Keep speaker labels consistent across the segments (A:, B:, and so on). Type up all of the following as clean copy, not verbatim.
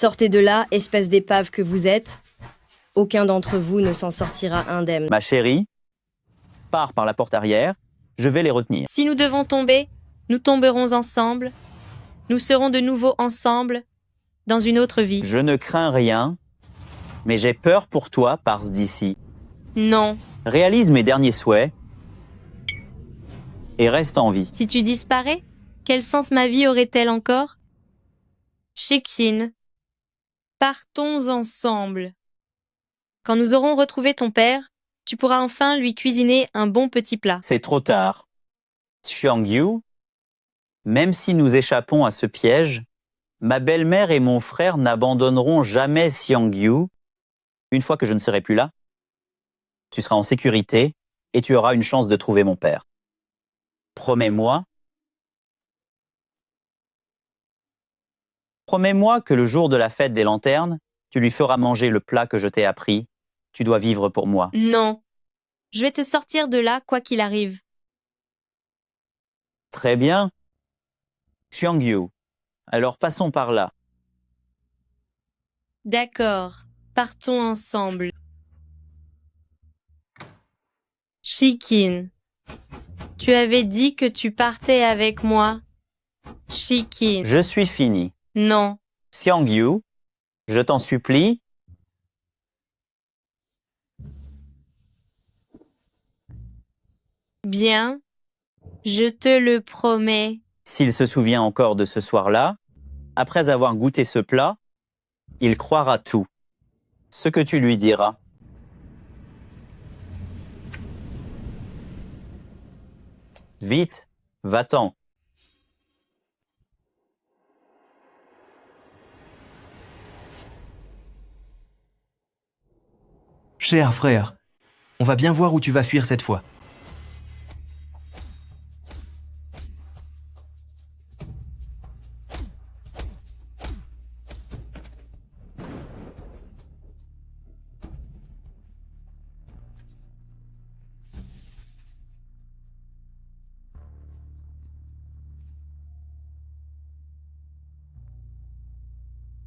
A: Sortez de là, espèce d'épave que vous êtes. Aucun d'entre vous ne s'en sortira indemne.
B: Ma chérie, pars par la porte arrière, je vais les retenir.
C: Si nous devons tomber, nous tomberons ensemble. Nous serons de nouveau ensemble dans une autre vie.
B: Je ne crains rien, mais j'ai peur pour toi, pars d'ici.
C: Non.
B: Réalise mes derniers souhaits et reste en vie.
C: Si tu disparais, quel sens ma vie aurait-elle encore? Shekin, partons ensemble. Quand nous aurons retrouvé ton père, tu pourras enfin lui cuisiner un bon petit plat.
B: C'est trop tard. Xiangyu, même si nous échappons à ce piège, ma belle-mère et mon frère n'abandonneront jamais Xiangyu. Une fois que je ne serai plus là, tu seras en sécurité et tu auras une chance de trouver mon père. Promets-moi que le jour de la fête des lanternes, tu lui feras manger le plat que je t'ai appris. Tu dois vivre pour moi.
C: Non. Je vais te sortir de là, quoi qu'il arrive.
B: Très bien. Xiangyu, alors passons par là.
C: D'accord. Partons ensemble. Shikin. Tu avais dit que tu partais avec moi. Shikin.
B: Je suis fini.
C: Non.
B: Xiangyu, je t'en supplie.
C: Bien. Je te le promets.
B: S'il se souvient encore de ce soir-là, après avoir goûté ce plat, il croira tout. Ce que tu lui diras. Vite, va-t'en.
D: Cher frère, on va bien voir où tu vas fuir cette fois.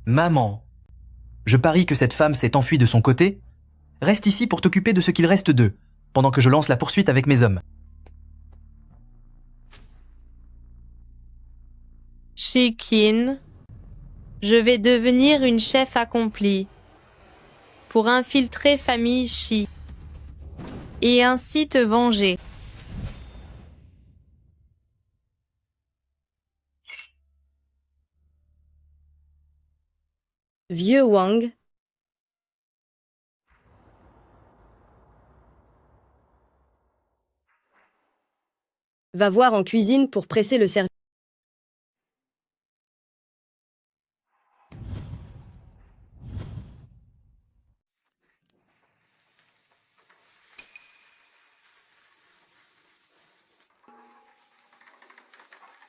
D: Maman, je parie que cette femme s'est enfuie de son côté. Reste ici pour t'occuper de ce qu'il reste d'eux, pendant que je lance la poursuite avec mes hommes.
C: Shikin. Je vais devenir une chef accomplie pour infiltrer famille Shi et ainsi te venger.
A: Vieux Wang. Va voir en cuisine pour presser le service.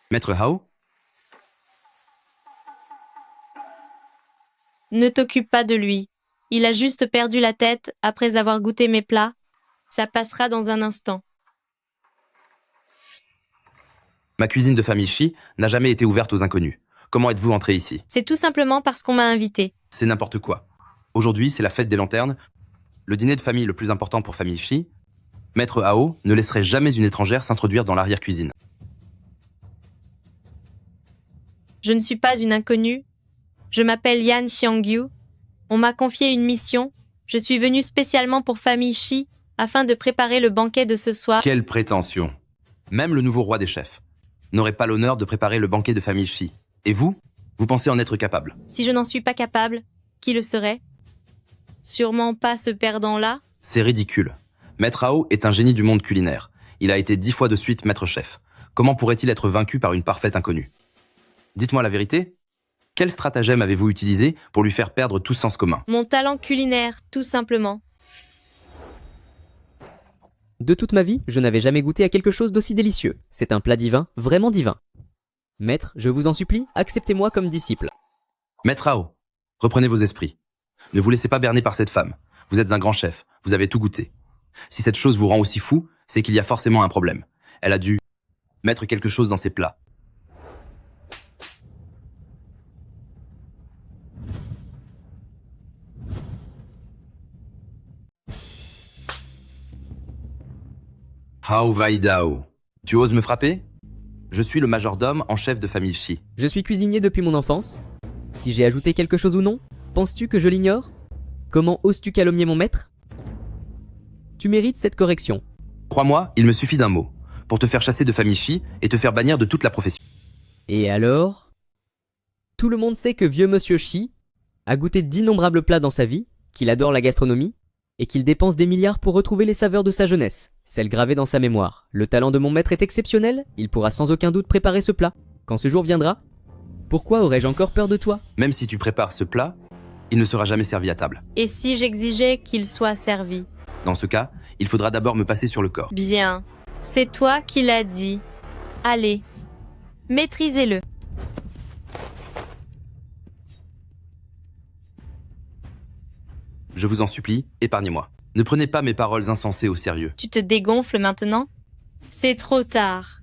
D: Maître Hao,
C: Ne t'occupe pas de lui. Il a juste perdu la tête après avoir goûté mes plats. Ça passera dans un instant.
D: ma cuisine de famille Shi n'a jamais été ouverte aux inconnus. Comment êtes-vous entré ici?
C: C'est tout simplement parce qu'on m'a invité.
D: C'est n'importe quoi. Aujourd'hui, c'est la fête des lanternes, le dîner de famille le plus important pour famille Shi. Maître Hao ne laisserait jamais une étrangère s'introduire dans l'arrière-cuisine.
C: Je ne suis pas une inconnue. Je m'appelle Yan Xiangyu. On m'a confié une mission. Je suis venue spécialement pour famille Shi afin de préparer le banquet de ce soir.
D: Quelle prétention! Même le nouveau roi des chefs n'aurait pas l'honneur de préparer le banquet de famille Shi. Et vous? Vous pensez en être capable?
C: Si je n'en suis pas capable, qui le serait? Sûrement pas ce perdant-là.
D: C'est ridicule. Maître Hao est un génie du monde culinaire. Il a été 10 fois de suite maître chef. Comment pourrait-il être vaincu par une parfaite inconnue? Dites-moi la vérité. Quel stratagème avez-vous utilisé pour lui faire perdre tout sens commun?
C: Mon talent culinaire, tout simplement.
E: De toute ma vie, je n'avais jamais goûté à quelque chose d'aussi délicieux. C'est un plat divin, vraiment divin. Maître, je vous en supplie, acceptez-moi comme disciple.
D: Maître Hao, reprenez vos esprits. Ne vous laissez pas berner par cette femme. Vous êtes un grand chef, vous avez tout goûté. Si cette chose vous rend aussi fou, c'est qu'il y a forcément un problème. Elle a dû mettre quelque chose dans ses plats. Hao Vaidao. Tu oses me frapper? Je suis le majordome en chef de famille Shi.
E: Je suis cuisinier depuis mon enfance. Si j'ai ajouté quelque chose ou non, penses-tu que je l'ignore? Comment oses-tu calomnier mon maître? Tu mérites cette correction.
D: Crois-moi, il me suffit d'un mot pour te faire chasser de famille Shi et te faire bannir de toute la profession.
E: Et alors? Tout le monde sait que vieux monsieur Shi a goûté d'innombrables plats dans sa vie, qu'il adore la gastronomie, et qu'il dépense des milliards pour retrouver les saveurs de sa jeunesse, celles gravées dans sa mémoire. Le talent de mon maître est exceptionnel, il pourra sans aucun doute préparer ce plat. Quand ce jour viendra, pourquoi aurais-je encore peur de toi?
D: Même si tu prépares ce plat, il ne sera jamais servi à table.
C: Et si j'exigeais qu'il soit servi?
D: Dans ce cas, il faudra d'abord me passer sur le corps.
C: Bien. C'est toi qui l'as dit. Allez. Maîtrisez-le.
D: Je vous en supplie, épargnez-moi. Ne prenez pas mes paroles insensées au sérieux.
C: Tu te dégonfles maintenant? C'est trop tard.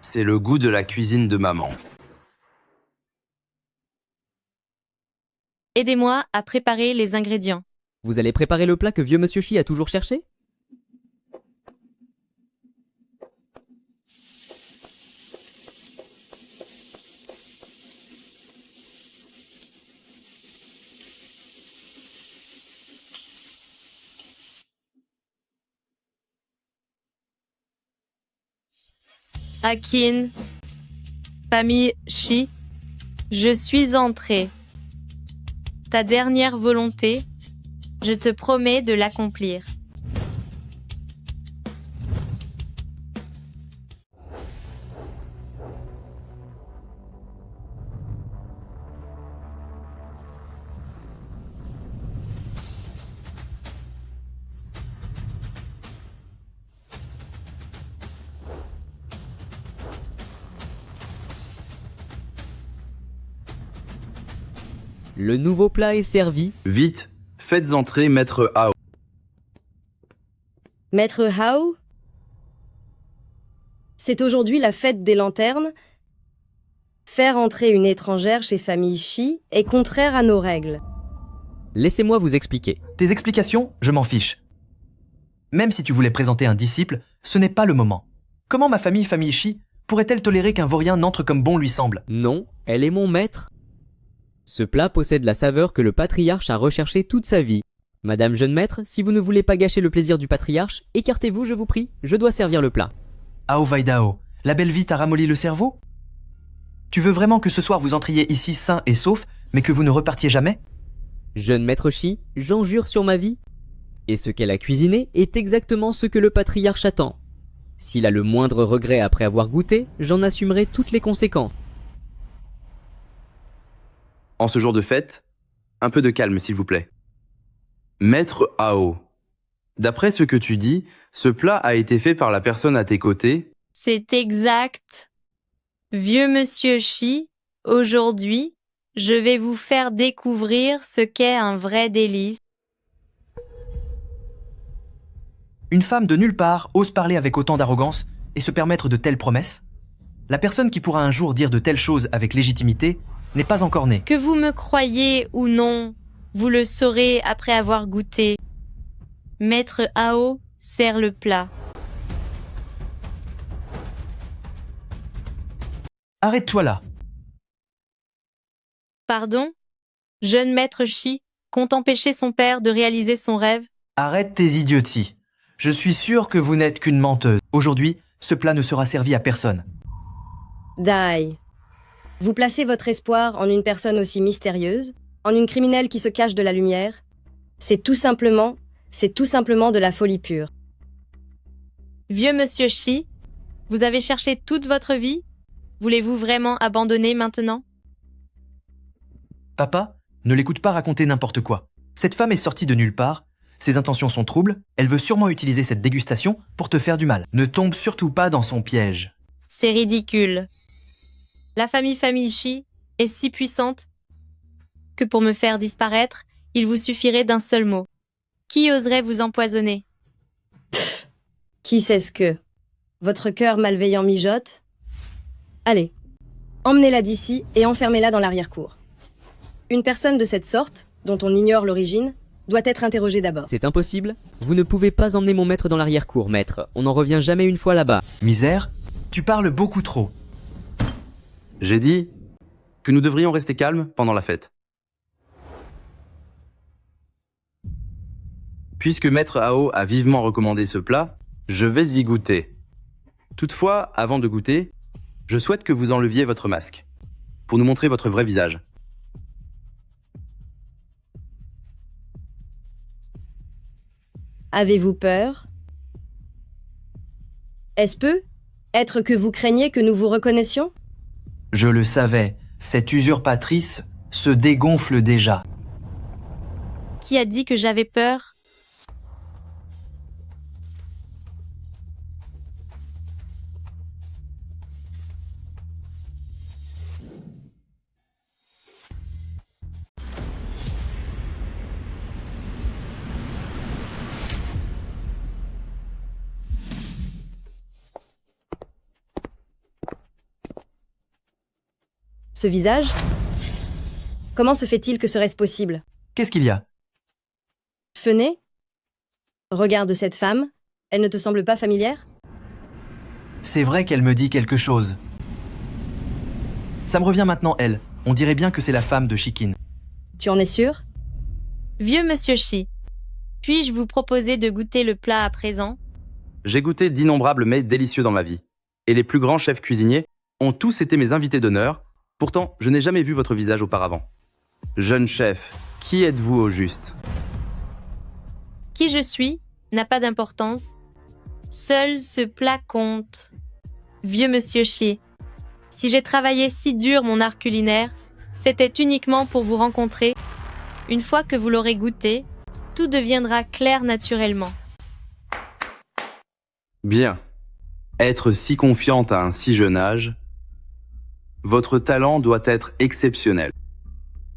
D: C'est le goût de la cuisine de maman.
C: Aidez-moi à préparer les ingrédients.
E: Vous allez préparer le plat que vieux monsieur Shi a toujours cherché?
C: Akin, famille Shi, je suis entrée. Ta dernière volonté, je te promets de l'accomplir.
E: Le nouveau plat est servi.
D: Vite, faites entrer Maître Hao.
A: Maître Hao? C'est aujourd'hui la fête des lanternes. Faire entrer une étrangère chez famille Shi est contraire à nos règles.
E: Laissez-moi vous expliquer.
F: Tes explications, je m'en fiche. Même si tu voulais présenter un disciple, ce n'est pas le moment. Comment ma famille Shi, pourrait-elle tolérer qu'un vaurien n'entre comme bon lui semble?
E: Non, elle est mon maître. Ce plat possède la saveur que le patriarche a recherchée toute sa vie. Madame jeune maître, si vous ne voulez pas gâcher le plaisir du patriarche, écartez-vous, je vous prie, je dois servir le plat.
F: Hao Vaidao, la belle vie t'a ramolli le cerveau? Tu veux vraiment que ce soir vous entriez ici sain et sauf, mais que vous ne repartiez jamais?
E: Jeune maître Shi, j'en jure sur ma vie. Et ce qu'elle a cuisiné est exactement ce que le patriarche attend. S'il a le moindre regret après avoir goûté, j'en assumerai toutes les conséquences.
D: En ce jour de fête, un peu de calme s'il vous plaît. Maître Hao, d'après ce que tu dis, ce plat a été fait par la personne à tes côtés.
C: C'est exact. Vieux monsieur Shi, aujourd'hui, je vais vous faire découvrir ce qu'est un vrai délice.
F: Une femme de nulle part ose parler avec autant d'arrogance et se permettre de telles promesses? La personne qui pourra un jour dire de telles choses avec légitimité n'est pas encore née.
C: Que vous me croyez ou non, vous le saurez après avoir goûté. Maître Hao sert le plat.
F: Arrête-toi là.
C: Pardon? Jeune maître Shi compte empêcher son père de réaliser son rêve?
F: Arrête tes idioties. Je suis sûr que vous n'êtes qu'une menteuse. Aujourd'hui, ce plat ne sera servi à personne.
A: Dai. Vous placez votre espoir en une personne aussi mystérieuse, en une criminelle qui se cache de la lumière. C'est tout simplement de la folie pure.
C: Vieux monsieur Shi, vous avez cherché toute votre vie? Voulez-vous vraiment abandonner maintenant?
F: Papa, ne l'écoute pas raconter n'importe quoi. Cette femme est sortie de nulle part. Ses intentions sont troubles. Elle veut sûrement utiliser cette dégustation pour te faire du mal. Ne tombe surtout pas dans son piège.
C: C'est ridicule. La famille Shi est si puissante que pour me faire disparaître, il vous suffirait d'un seul mot. Qui oserait vous empoisonner?
A: Qui sait ce que? Votre cœur malveillant mijote. Allez, emmenez-la d'ici et enfermez-la dans l'arrière-cour. Une personne de cette sorte, dont on ignore l'origine, doit être interrogée d'abord.
E: C'est impossible. Vous ne pouvez pas emmener mon maître dans l'arrière-cour, maître. On n'en revient jamais une fois là-bas.
F: Misère, tu parles beaucoup trop.
D: J'ai dit que nous devrions rester calmes pendant la fête. Puisque Maître Ao a vivement recommandé ce plat, je vais y goûter. Toutefois, avant de goûter, je souhaite que vous enleviez votre masque, pour nous montrer votre vrai visage.
A: Avez-vous peur? Est-ce peu être que vous craignez que nous vous reconnaissions?
F: Je le savais, cette usurpatrice se dégonfle déjà.
C: Qui a dit que j'avais peur?
A: Ce visage? Comment se fait-il que serait-ce possible?
F: Qu'est-ce qu'il y a?
A: Fené? Regarde cette femme. Elle ne te semble pas familière?
F: C'est vrai qu'elle me dit quelque chose. Ça me revient maintenant, elle. On dirait bien que c'est la femme de Shikin.
A: Tu en es sûr?
C: Vieux monsieur Shi, puis-je vous proposer de goûter le plat à présent?
D: J'ai goûté d'innombrables mets délicieux dans ma vie, et les plus grands chefs cuisiniers ont tous été mes invités d'honneur. Pourtant, je n'ai jamais vu votre visage auparavant. Jeune chef, qui êtes-vous au juste?
C: Qui je suis n'a pas d'importance. Seul ce plat compte. Vieux monsieur Shi, si j'ai travaillé si dur mon art culinaire, c'était uniquement pour vous rencontrer. Une fois que vous l'aurez goûté, tout deviendra clair naturellement.
D: Bien. Être si confiante à un si jeune âge, votre talent doit être exceptionnel.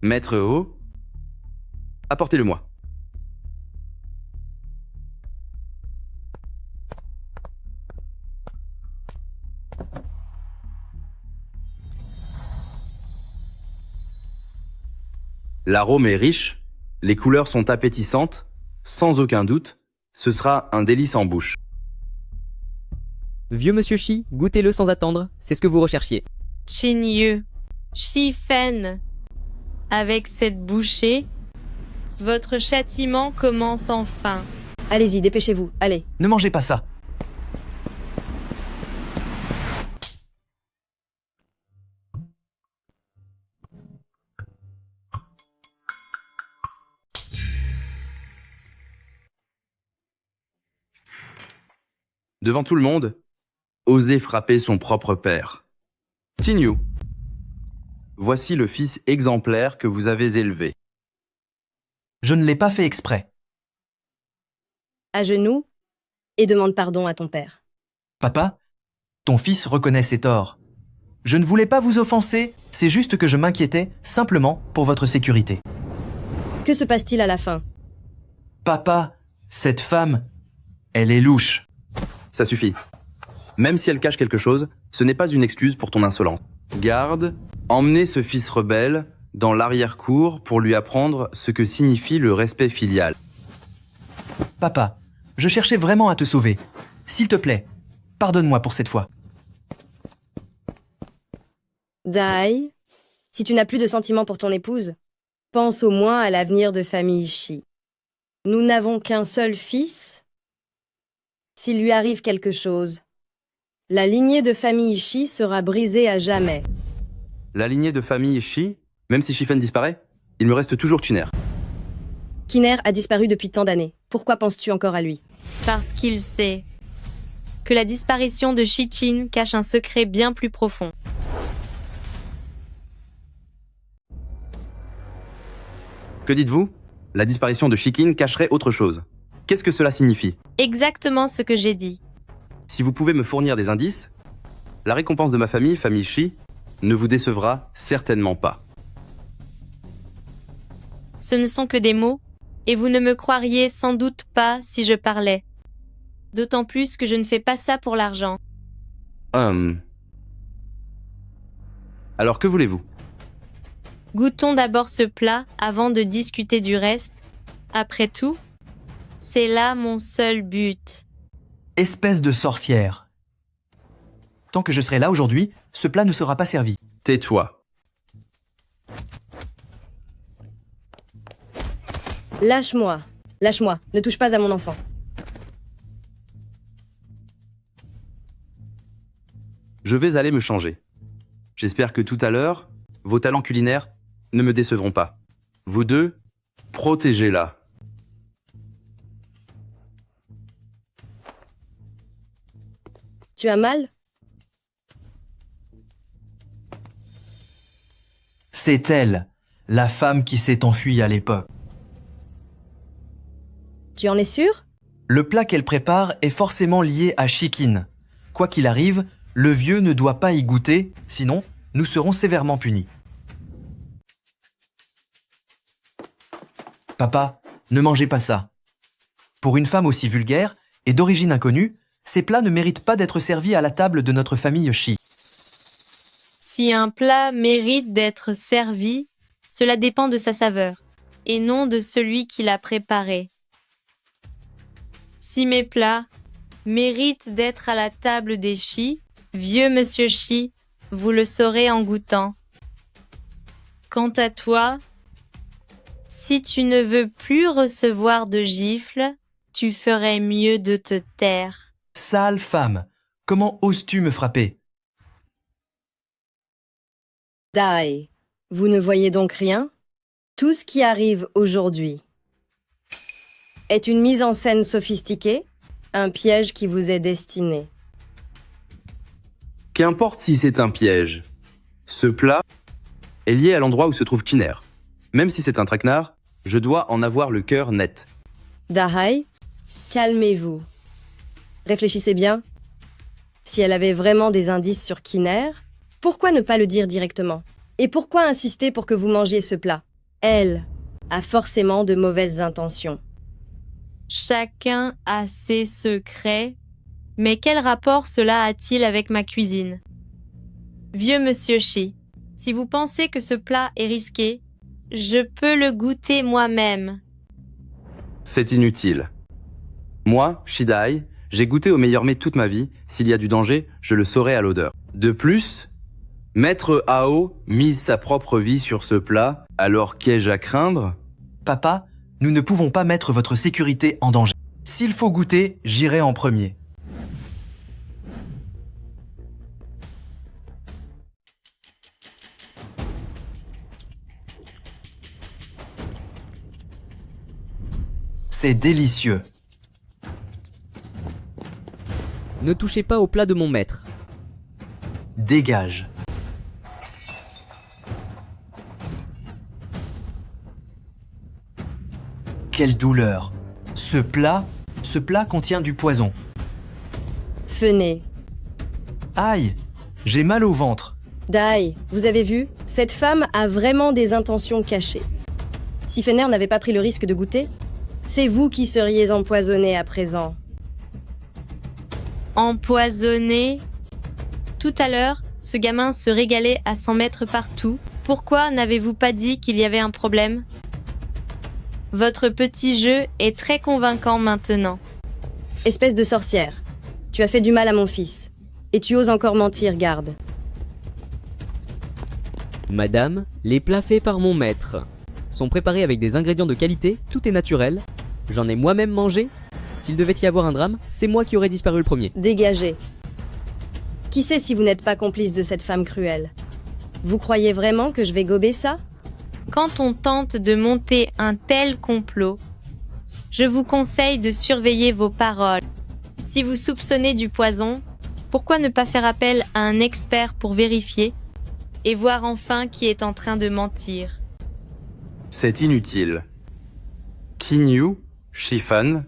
D: Maître Ho, apportez-le-moi. L'arôme est riche, les couleurs sont appétissantes, sans aucun doute, ce sera un délice en bouche.
E: Vieux monsieur Shi, goûtez-le sans attendre. C'est ce que vous recherchiez.
C: Chin Yu, Shi Fen. Avec cette bouchée, votre châtiment commence enfin.
A: Allez-y, dépêchez-vous. Allez.
F: Ne mangez pas ça.
D: Devant tout le monde, oser frapper son propre père. Tinyu, voici le fils exemplaire que vous avez élevé.
F: Je ne l'ai pas fait exprès.
A: À genoux et demande pardon à ton père.
F: Papa, ton fils reconnaît ses torts. Je ne voulais pas vous offenser, c'est juste que je m'inquiétais simplement pour votre sécurité.
A: Que se passe-t-il à la fin?
F: Papa, cette femme, elle est louche.
D: Ça suffit. Même si elle cache quelque chose, ce n'est pas une excuse pour ton insolence. Garde, emmenez ce fils rebelle dans l'arrière-cour pour lui apprendre ce que signifie le respect filial.
F: Papa, je cherchais vraiment à te sauver. S'il te plaît, pardonne-moi pour cette fois.
A: Dai, si tu n'as plus de sentiments pour ton épouse, pense au moins à l'avenir de famille Shi. Nous n'avons qu'un seul fils. S'il lui arrive quelque chose, la lignée de famille Shi sera brisée à jamais.
D: La lignée de famille Shi, même si Shifen disparaît, il me reste toujours Chiner.
A: Kiner a disparu depuis tant d'années. Pourquoi penses-tu encore à lui?
C: Parce qu'il sait que la disparition de Shi-Chin cache un secret bien plus profond.
D: Que dites-vous? La disparition de Shikin cacherait autre chose. Qu'est-ce que cela signifie?
C: Exactement ce que j'ai dit.
D: Si vous pouvez me fournir des indices, la récompense de ma famille, famille Shi, ne vous décevra certainement pas.
C: Ce ne sont que des mots, et vous ne me croiriez sans doute pas si je parlais. D'autant plus que je ne fais pas ça pour l'argent.
D: Alors que voulez-vous?
C: Goûtons d'abord ce plat avant de discuter du reste. Après tout, c'est là mon seul but.
F: Espèce de sorcière. Tant que je serai là aujourd'hui, ce plat ne sera pas servi.
D: Tais-toi.
A: Lâche-moi. Lâche-moi. Ne touche pas à mon enfant.
D: Je vais aller me changer. J'espère que tout à l'heure, vos talents culinaires ne me décevront pas. Vous deux, protégez-la.
A: Tu as mal?
F: C'est elle, la femme qui s'est enfuie à l'époque.
A: Tu en es sûr?
F: Le plat qu'elle prépare est forcément lié à Shikin. Quoi qu'il arrive, le vieux ne doit pas y goûter, sinon nous serons sévèrement punis. Papa, ne mangez pas ça. Pour une femme aussi vulgaire et d'origine inconnue, ces plats ne méritent pas d'être servis à la table de notre famille Shi.
C: Si un plat mérite d'être servi, cela dépend de sa saveur, et non de celui qui l'a préparé. Si mes plats méritent d'être à la table des Shi, vieux monsieur Shi, vous le saurez en goûtant. Quant à toi, si tu ne veux plus recevoir de gifles, tu ferais mieux de te taire.
F: Sale femme, comment oses-tu me frapper?
A: Dai, vous ne voyez donc rien? Tout ce qui arrive aujourd'hui est une mise en scène sophistiquée, un piège qui vous est destiné.
D: Qu'importe si c'est un piège. Ce plat est lié à l'endroit où se trouve Kiner. Même si c'est un traquenard, je dois en avoir le cœur net.
A: Dahai, calmez-vous. Réfléchissez bien. Si elle avait vraiment des indices sur Kiner, pourquoi ne pas le dire directement? Et pourquoi insister pour que vous mangiez ce plat? Elle a forcément de mauvaises intentions.
C: Chacun a ses secrets, mais quel rapport cela a-t-il avec ma cuisine? Vieux monsieur Shi, si vous pensez que ce plat est risqué, je peux le goûter moi-même.
D: C'est inutile. Moi, Shidai, j'ai goûté au meilleur mets toute ma vie. S'il y a du danger, je le saurai à l'odeur. De plus, Maître Ao mise sa propre vie sur ce plat, alors qu'ai-je à craindre?
F: Papa, nous ne pouvons pas mettre votre sécurité en danger. S'il faut goûter, j'irai en premier. C'est délicieux.
E: Ne touchez pas au plat de mon maître.
F: Dégage. Quelle douleur. Ce plat contient du poison.
A: Fenez.
F: Aïe, j'ai mal au ventre.
A: Dai, vous avez vu? Cette femme a vraiment des intentions cachées. Si Fener n'avait pas pris le risque de goûter, c'est vous qui seriez empoisonné à présent.
C: Empoisonné? Tout à l'heure, ce gamin se régalait à s'en mettre partout. Pourquoi n'avez-vous pas dit qu'il y avait un problème? Votre petit jeu est très convaincant maintenant.
A: Espèce de sorcière, tu as fait du mal à mon fils. Et tu oses encore mentir, garde.
E: Madame, les plats faits par mon maître sont préparés avec des ingrédients de qualité, tout est naturel. J'en ai moi-même mangé. S'il devait y avoir un drame, c'est moi qui aurais disparu le premier.
A: Dégagez. Qui sait si vous n'êtes pas complice de cette femme cruelle? Vous croyez vraiment que je vais gober ça?
C: Quand on tente de monter un tel complot, je vous conseille de surveiller vos paroles. Si vous soupçonnez du poison, pourquoi ne pas faire appel à un expert pour vérifier et voir enfin qui est en train de mentir?
D: C'est inutile. Kinyu, Shifan,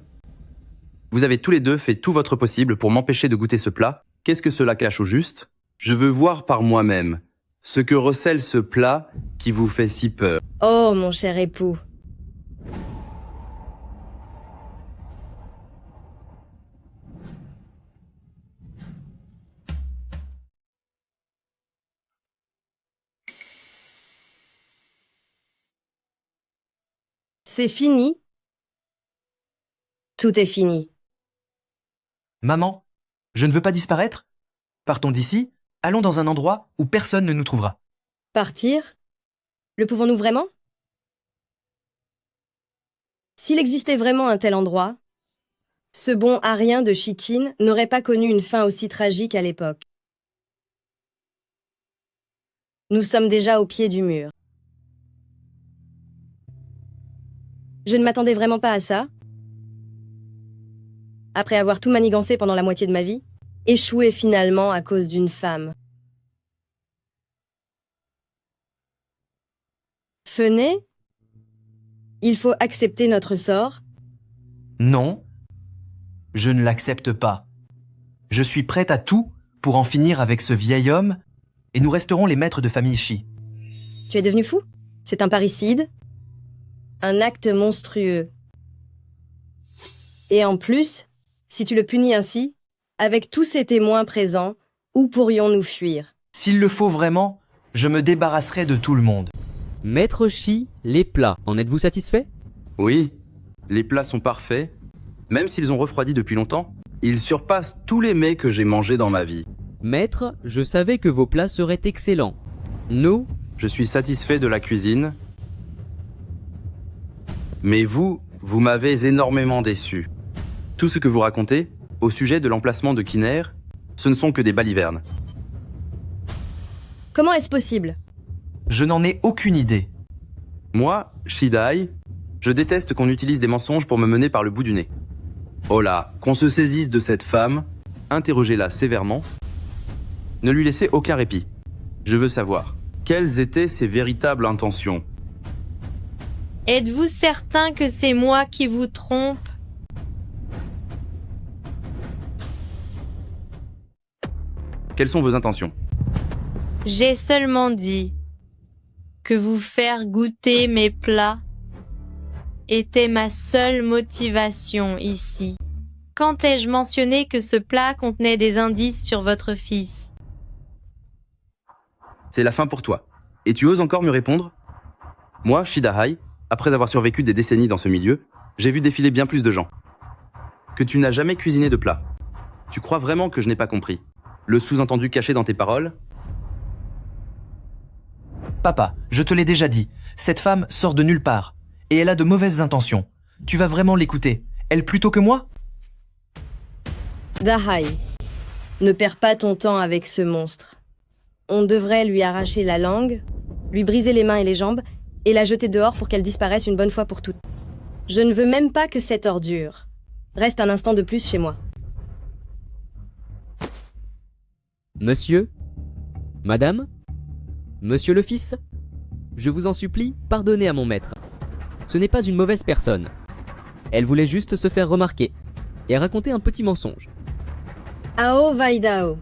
D: vous avez tous les deux fait tout votre possible pour m'empêcher de goûter ce plat. Qu'est-ce que cela cache au juste? Je veux voir par moi-même ce que recèle ce plat qui vous fait si peur.
A: Oh, mon cher époux. C'est fini. Tout est fini.
F: Maman, je ne veux pas disparaître. Partons d'ici, allons dans un endroit où personne ne nous trouvera.
A: Partir? Le pouvons-nous vraiment? S'il existait vraiment un tel endroit, ce bon arien de Shichin n'aurait pas connu une fin aussi tragique à l'époque. Nous sommes déjà au pied du mur. Je ne m'attendais vraiment pas à ça. Après avoir tout manigancé pendant la moitié de ma vie, échouer finalement à cause d'une femme. Fenet, il faut accepter notre sort.
F: Non, je ne l'accepte pas. Je suis prête à tout pour en finir avec ce vieil homme et nous resterons les maîtres de famille Shi.
A: Tu es devenu fou? C'est un parricide? Un acte monstrueux. Et en plus, si tu le punis ainsi, avec tous ces témoins présents, où pourrions-nous fuir?
F: S'il le faut vraiment, je me débarrasserai de tout le monde.
E: Maître Shi, les plats, en êtes-vous satisfait?
D: Oui, les plats sont parfaits. Même s'ils ont refroidi depuis longtemps, ils surpassent tous les mets que j'ai mangés dans ma vie.
E: Maître, je savais que vos plats seraient excellents. Nous,
D: Je suis satisfait de la cuisine. Mais vous m'avez énormément déçu. Tout ce que vous racontez, au sujet de l'emplacement de Kiner, ce ne sont que des balivernes.
A: Comment est-ce possible?
F: Je n'en ai aucune idée.
D: Moi, Shidai, je déteste qu'on utilise des mensonges pour me mener par le bout du nez. Oh là, qu'on se saisisse de cette femme, interrogez-la sévèrement. Ne lui laissez aucun répit. Je veux savoir, quelles étaient ses véritables intentions?
C: Êtes-vous certain que c'est moi qui vous trompe?
D: Quelles sont vos intentions?
C: J'ai seulement dit que vous faire goûter mes plats était ma seule motivation ici. Quand ai-je mentionné que ce plat contenait des indices sur votre fils?
D: C'est la fin pour toi. Et tu oses encore me répondre? Moi, Shidahai, après avoir survécu des décennies dans ce milieu, j'ai vu défiler bien plus de gens. Que tu n'as jamais cuisiné de plat. Tu crois vraiment que je n'ai pas compris? Le sous-entendu caché dans tes paroles?
F: Papa, je te l'ai déjà dit, cette femme sort de nulle part. Et elle a de mauvaises intentions. Tu vas vraiment l'écouter, elle plutôt que moi?
A: Dahai, ne perds pas ton temps avec ce monstre. On devrait lui arracher la langue, lui briser les mains et les jambes, et la jeter dehors pour qu'elle disparaisse une bonne fois pour toutes. Je ne veux même pas que cette ordure reste un instant de plus chez moi.
E: monsieur, madame, monsieur le fils, je vous en supplie, pardonnez à mon maître. Ce n'est pas une mauvaise personne. Elle voulait juste se faire remarquer et raconter un petit mensonge.
A: Ao Vaidao,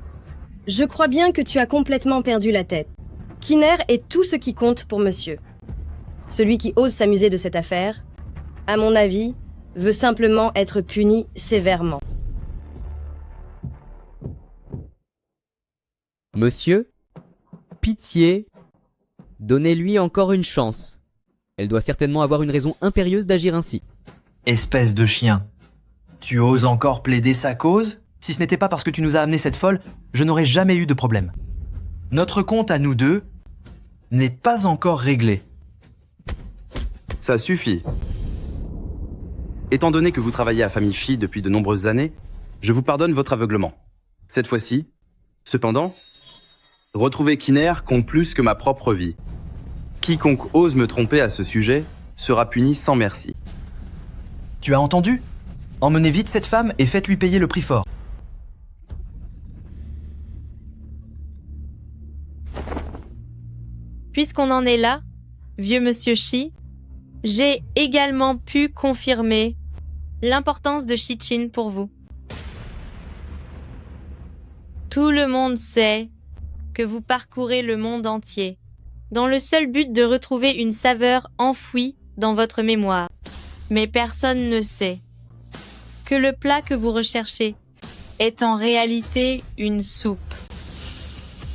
A: je crois bien que tu as complètement perdu la tête. Kiner est tout ce qui compte pour monsieur. Celui qui ose s'amuser de cette affaire, à mon avis, veut simplement être puni sévèrement.
E: Monsieur, pitié, donnez-lui encore une chance. Elle doit certainement avoir une raison impérieuse d'agir ainsi.
F: Espèce de chien. Tu oses encore plaider sa cause? Si ce n'était pas parce que tu nous as amené cette folle, je n'aurais jamais eu de problème. Notre compte à nous deux n'est pas encore réglé.
D: Ça suffit. Étant donné que vous travaillez à Famille Shi depuis de nombreuses années, je vous pardonne votre aveuglement. Cette fois-ci, cependant, retrouver Kiner compte plus que ma propre vie. Quiconque ose me tromper à ce sujet sera puni sans merci.
F: Tu as entendu? Emmenez vite cette femme et faites-lui payer le prix fort.
C: Puisqu'on en est là, vieux monsieur Shi, j'ai également pu confirmer l'importance de Shichin pour vous. Tout le monde sait que vous parcourez le monde entier, dans le seul but de retrouver une saveur enfouie dans votre mémoire. Mais personne ne sait que le plat que vous recherchez est en réalité une soupe.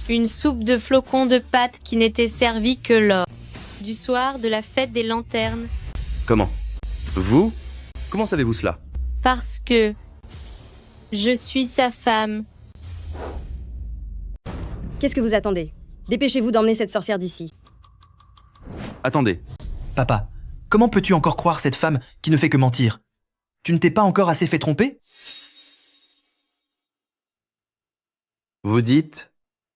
C: Une soupe de flocons de pâte qui n'était servie que lors du soir de la fête des lanternes.
D: Comment? Vous? Comment savez-vous cela?
C: Parce que je suis sa femme.
A: Qu'est-ce que vous attendez? Dépêchez-vous d'emmener cette sorcière d'ici.
D: Attendez.
F: Papa, comment peux-tu encore croire cette femme qui ne fait que mentir? Tu ne t'es pas encore assez fait tromper?
D: Vous dites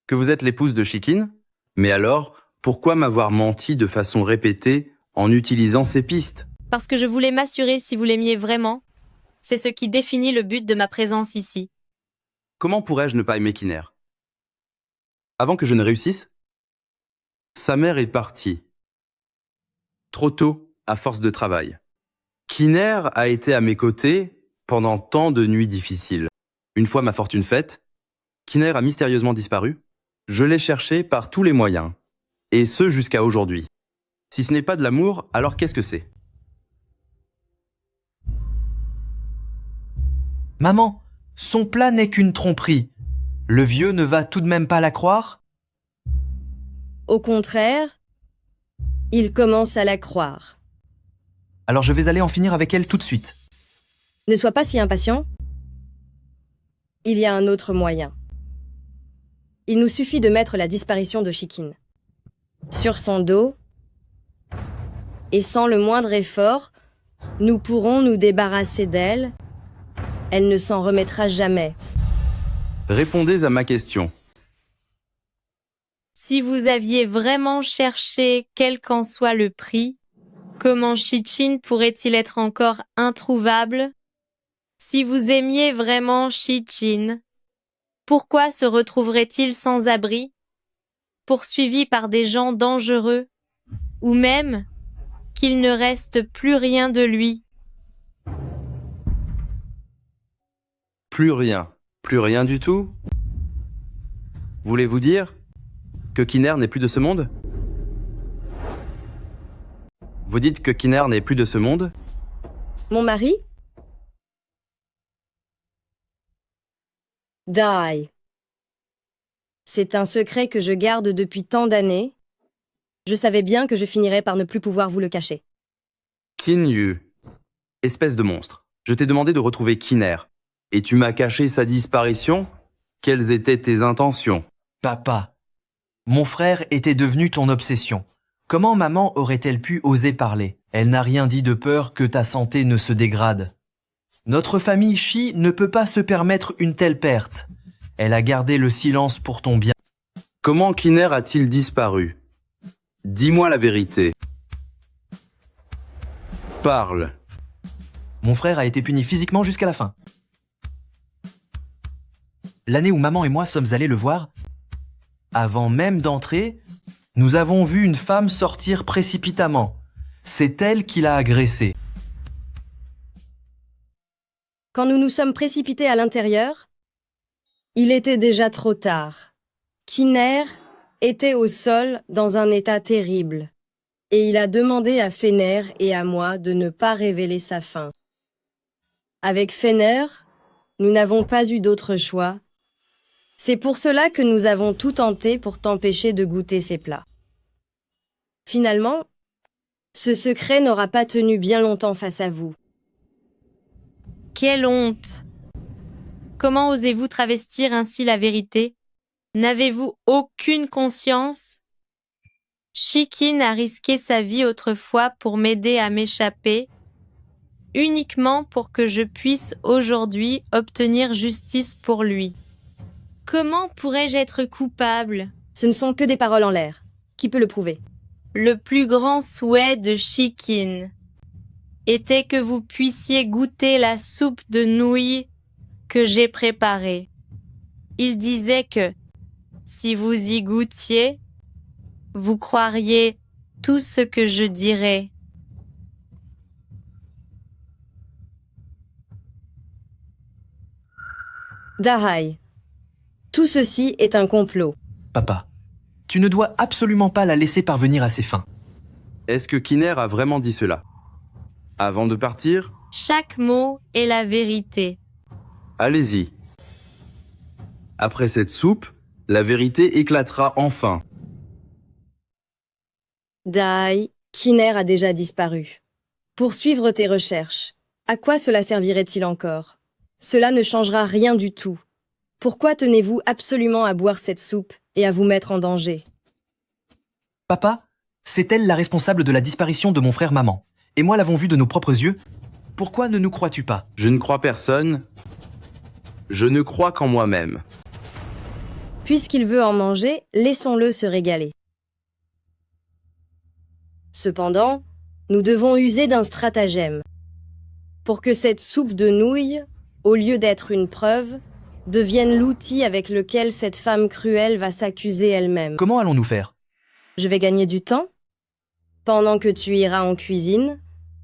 D: que vous êtes l'épouse de Shikin? Mais alors, pourquoi m'avoir menti de façon répétée en utilisant ces pistes?
C: Parce que je voulais m'assurer si vous l'aimiez vraiment. C'est ce qui définit le but de ma présence ici.
D: Comment pourrais-je ne pas aimer Kiner? Avant que je ne réussisse? Sa mère est partie. Trop tôt, à force de travail. Kiner a été à mes côtés pendant tant de nuits difficiles. Une fois ma fortune faite, Kiner a mystérieusement disparu. Je l'ai cherché par tous les moyens. Et ce jusqu'à aujourd'hui. Si ce n'est pas de l'amour, alors qu'est-ce que c'est?
F: Maman, son plat n'est qu'une tromperie. Le vieux ne va tout de même pas la croire?
A: Au contraire, il commence à la croire.
F: Alors je vais aller en finir avec elle tout de suite.
A: Ne sois pas si impatient. Il y a un autre moyen. Il nous suffit de mettre la disparition de Shikin sur son dos, et sans le moindre effort, nous pourrons nous débarrasser d'elle. Elle ne s'en remettra jamais.
D: Répondez à ma question.
C: Si vous aviez vraiment cherché quel qu'en soit le prix, comment Shikin pourrait-il être encore introuvable? Si vous aimiez vraiment Shikin, pourquoi se retrouverait-il sans abri, poursuivi par des gens dangereux, ou même qu'il ne reste plus rien de lui?
D: Plus rien du tout? Voulez-vous dire que Kiner n'est plus de ce monde? Vous dites que Kiner n'est plus de ce monde?
A: Mon mari? Die. C'est un secret que je garde depuis tant d'années. Je savais bien que je finirais par ne plus pouvoir vous le cacher.
D: Kinyu, espèce de monstre. Je t'ai demandé de retrouver Kiner. Et tu m'as caché sa disparition? Quelles étaient tes intentions?
F: Papa, mon frère était devenu ton obsession. Comment maman aurait-elle pu oser parler? Elle n'a rien dit de peur que ta santé ne se dégrade. Notre famille Shi ne peut pas se permettre une telle perte. Elle a gardé le silence pour ton bien.
D: Comment Kiner a-t-il disparu? Dis-moi la vérité. Parle.
F: Mon frère a été puni physiquement jusqu'à la fin. L'année où maman et moi sommes allés le voir, avant même d'entrer, nous avons vu une femme sortir précipitamment. C'est elle qui l'a agressée.
A: Quand nous nous sommes précipités à l'intérieur, il était déjà trop tard. Kiner était au sol dans un état terrible, et il a demandé à Fener et à moi de ne pas révéler sa faim. Avec Fener, nous n'avons pas eu d'autre choix. C'est pour cela que nous avons tout tenté pour t'empêcher de goûter ces plats. Finalement, ce secret n'aura pas tenu bien longtemps face à vous.
C: Quelle honte! Comment osez-vous travestir ainsi la vérité? N'avez-vous aucune conscience? Shikin a risqué sa vie autrefois pour m'aider à m'échapper, uniquement pour que je puisse aujourd'hui obtenir justice pour lui. Comment pourrais-je être coupable?
A: Ce ne sont que des paroles en l'air. Qui peut le prouver?
C: Le plus grand souhait de Shikin était que vous puissiez goûter la soupe de nouilles que j'ai préparée. Il disait que, si vous y goûtiez, vous croiriez tout ce que je dirais.
A: Dahai, tout ceci est un complot.
F: Papa, tu ne dois absolument pas la laisser parvenir à ses fins.
D: Est-ce que Kiner a vraiment dit cela? Avant de partir,
C: Chaque mot est la vérité.
D: allez-y. Après cette soupe, la vérité éclatera enfin.
A: Dahai, Kiner a déjà disparu. Poursuivre tes recherches. À quoi cela servirait-il encore? Cela ne changera rien du tout. Pourquoi tenez-vous absolument à boire cette soupe et à vous mettre en danger?
F: Papa, c'est elle la responsable de la disparition de mon frère maman. Et moi l'avons vue de nos propres yeux. Pourquoi ne nous crois-tu pas?
D: Je ne crois personne. Je ne crois qu'en moi-même.
A: Puisqu'il veut en manger, laissons-le se régaler. Cependant, nous devons user d'un stratagème. Pour que cette soupe de nouilles, au lieu d'être une preuve, devienne l'outil avec lequel cette femme cruelle va s'accuser elle-même.
F: Comment allons-nous faire?
A: Je vais gagner du temps. Pendant que tu iras en cuisine,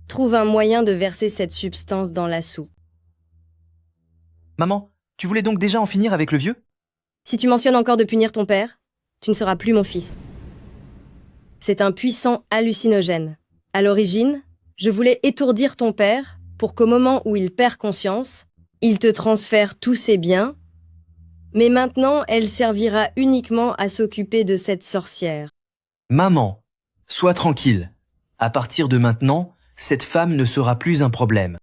A: trouve un moyen de verser cette substance dans la soupe.
F: Maman, tu voulais donc déjà en finir avec le vieux?
A: Si tu mentionnes encore de punir ton père, tu ne seras plus mon fils. C'est un puissant hallucinogène. À l'origine, je voulais étourdir ton père pour qu'au moment où il perd conscience, il te transfère tous ses biens, mais maintenant elle servira uniquement à s'occuper de cette sorcière.
F: Maman, sois tranquille. À partir de maintenant, cette femme ne sera plus un problème.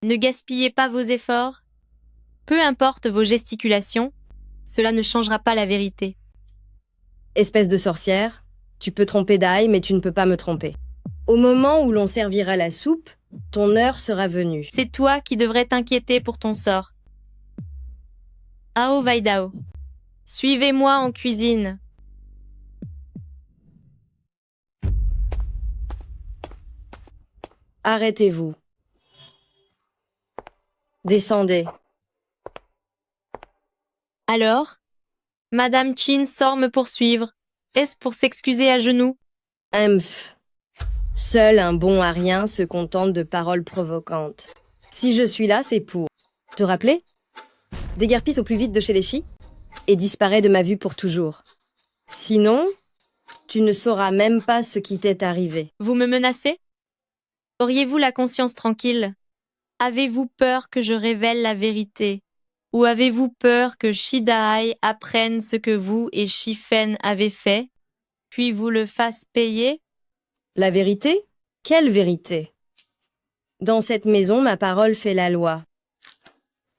C: Ne gaspillez pas vos efforts. Peu importe vos gesticulations, cela ne changera pas la vérité.
A: Espèce de sorcière, tu peux tromper Dai, mais tu ne peux pas me tromper. Au moment où l'on servira la soupe, ton heure sera venue.
C: C'est toi qui devrais t'inquiéter pour ton sort. Ao Vaidao, suivez-moi en cuisine.
A: Arrêtez-vous. Descendez.
C: Alors, Madame Chin sort me poursuivre. Est-ce pour s'excuser à genoux?
A: Humph. Seul un bon arien se contente de paroles provocantes. Si je suis là, c'est pour te rappeler, déguerpisse au plus vite de chez les Chi et disparaît de ma vue pour toujours. Sinon, tu ne sauras même pas ce qui t'est arrivé.
C: Vous me menacez? Auriez-vous la conscience tranquille? Avez-vous peur que je révèle la vérité? Ou avez-vous peur que Shidai apprenne ce que vous et Shifen avez fait, puis vous le fasse payer?
A: La vérité? Quelle vérité? Dans cette maison, ma parole fait la loi.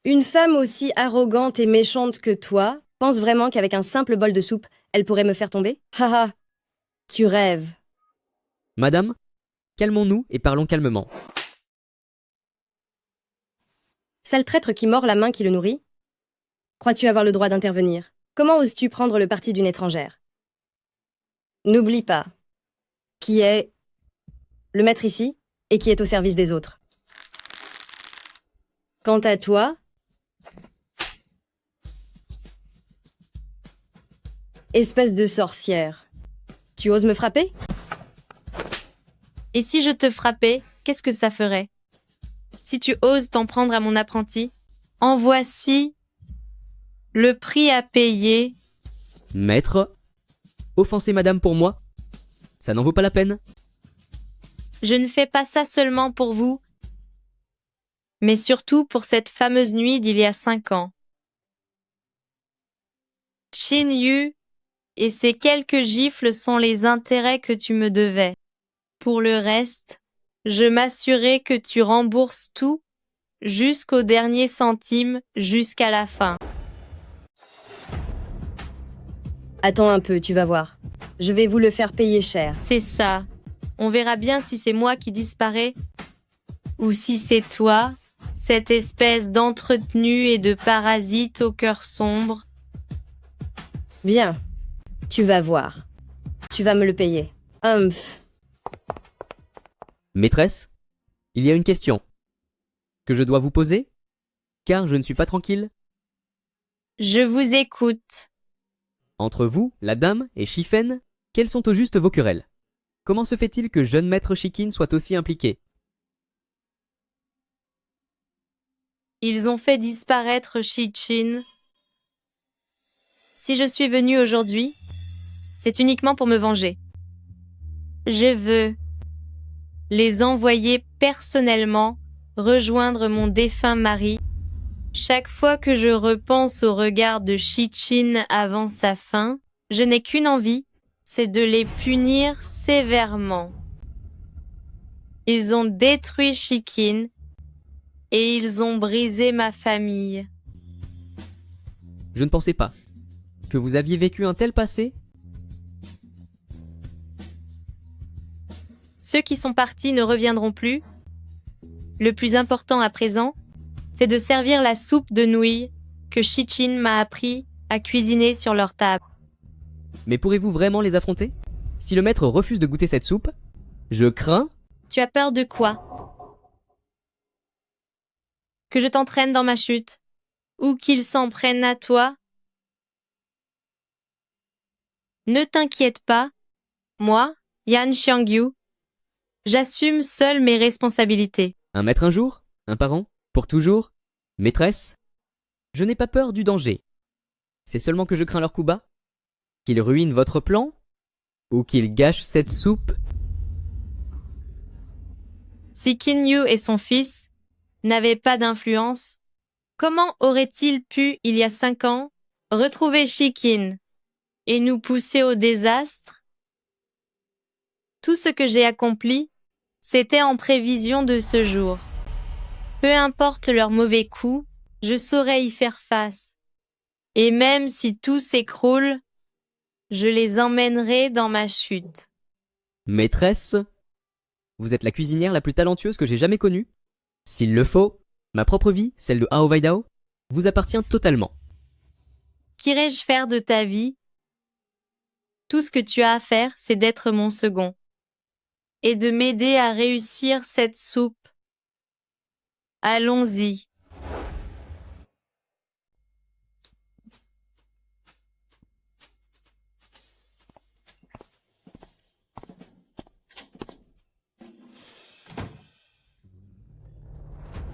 A: Une femme aussi arrogante et méchante que toi pense vraiment qu'avec un simple bol de soupe, elle pourrait me faire tomber? Haha, tu rêves.
E: Madame, calmons-nous et parlons calmement.
A: Sale traître qui mord la main qui le nourrit? Crois-tu avoir le droit d'intervenir? Comment oses-tu prendre le parti d'une étrangère? N'oublie pas qui est le maître ici et qui est au service des autres. Quant à toi, espèce de sorcière, tu oses me frapper?
C: Et si je te frappais, qu'est-ce que ça ferait? Si tu oses t'en prendre à mon apprenti, en voici le prix à payer.
E: Maître, offenser madame pour moi, ça n'en vaut pas la peine.
C: Je ne fais pas ça seulement pour vous, mais surtout pour cette fameuse nuit d'il y a 5 ans. Chin Yu et ces quelques gifles sont les intérêts que tu me devais. Pour le reste, je m'assurerai que tu rembourses tout jusqu'au dernier centime, jusqu'à la fin.
A: Attends un peu, tu vas voir. Je vais vous le faire payer cher.
C: C'est ça. On verra bien si c'est moi qui disparais ou si c'est toi, cette espèce d'entretenu et de parasite au cœur sombre.
A: Bien, tu vas voir. Tu vas me le payer. Humph.
E: Maîtresse, il y a une question que je dois vous poser, car je ne suis pas tranquille.
C: Je vous écoute.
E: Entre vous, la dame, et Shifen, quelles sont au juste vos querelles? Comment se fait-il que jeune maître Shikin soit aussi impliqué?
C: Ils ont fait disparaître Shi-Chin. Si je suis venue aujourd'hui, c'est uniquement pour me venger. Je veux les envoyer personnellement rejoindre mon défunt mari. Chaque fois que je repense au regard de Shi-Chin avant sa fin, je n'ai qu'une envie, c'est de les punir sévèrement. Ils ont détruit Shikin et ils ont brisé ma famille.
E: Je ne pensais pas que vous aviez vécu un tel passé.
C: Ceux qui sont partis ne reviendront plus. Le plus important à présent, c'est de servir la soupe de nouilles que Shichin m'a appris à cuisiner sur leur table.
E: Mais pourrez-vous vraiment les affronter? Si le maître refuse de goûter cette soupe, je crains...
C: Tu as peur de quoi? Que je t'entraîne dans ma chute? Ou qu'ils s'en prennent à toi? Ne t'inquiète pas, moi, Yan Xiangyu, j'assume seul mes responsabilités.
E: Un maître un jour? Un parent? Pour toujours? Maîtresse? Je n'ai pas peur du danger. C'est seulement que je crains leur coup bas? Qu'ils ruinent votre plan? Ou qu'ils gâchent cette soupe?
C: Si Kinyu et son fils n'avaient pas d'influence, comment auraient-ils pu, il y a 5 ans, retrouver Shikin et nous pousser au désastre? Tout ce que j'ai accompli, c'était en prévision de ce jour. Peu importe leurs mauvais coups, je saurais y faire face. Et même si tout s'écroule, je les emmènerai dans ma chute.
E: Maîtresse? Vous êtes la cuisinière la plus talentueuse que j'ai jamais connue. S'il le faut, ma propre vie, celle de Hao Weidao, vous appartient totalement.
C: Qu'irai-je faire de ta vie? Tout ce que tu as à faire, c'est d'être mon second. Et de m'aider à réussir cette soupe. Allons-y.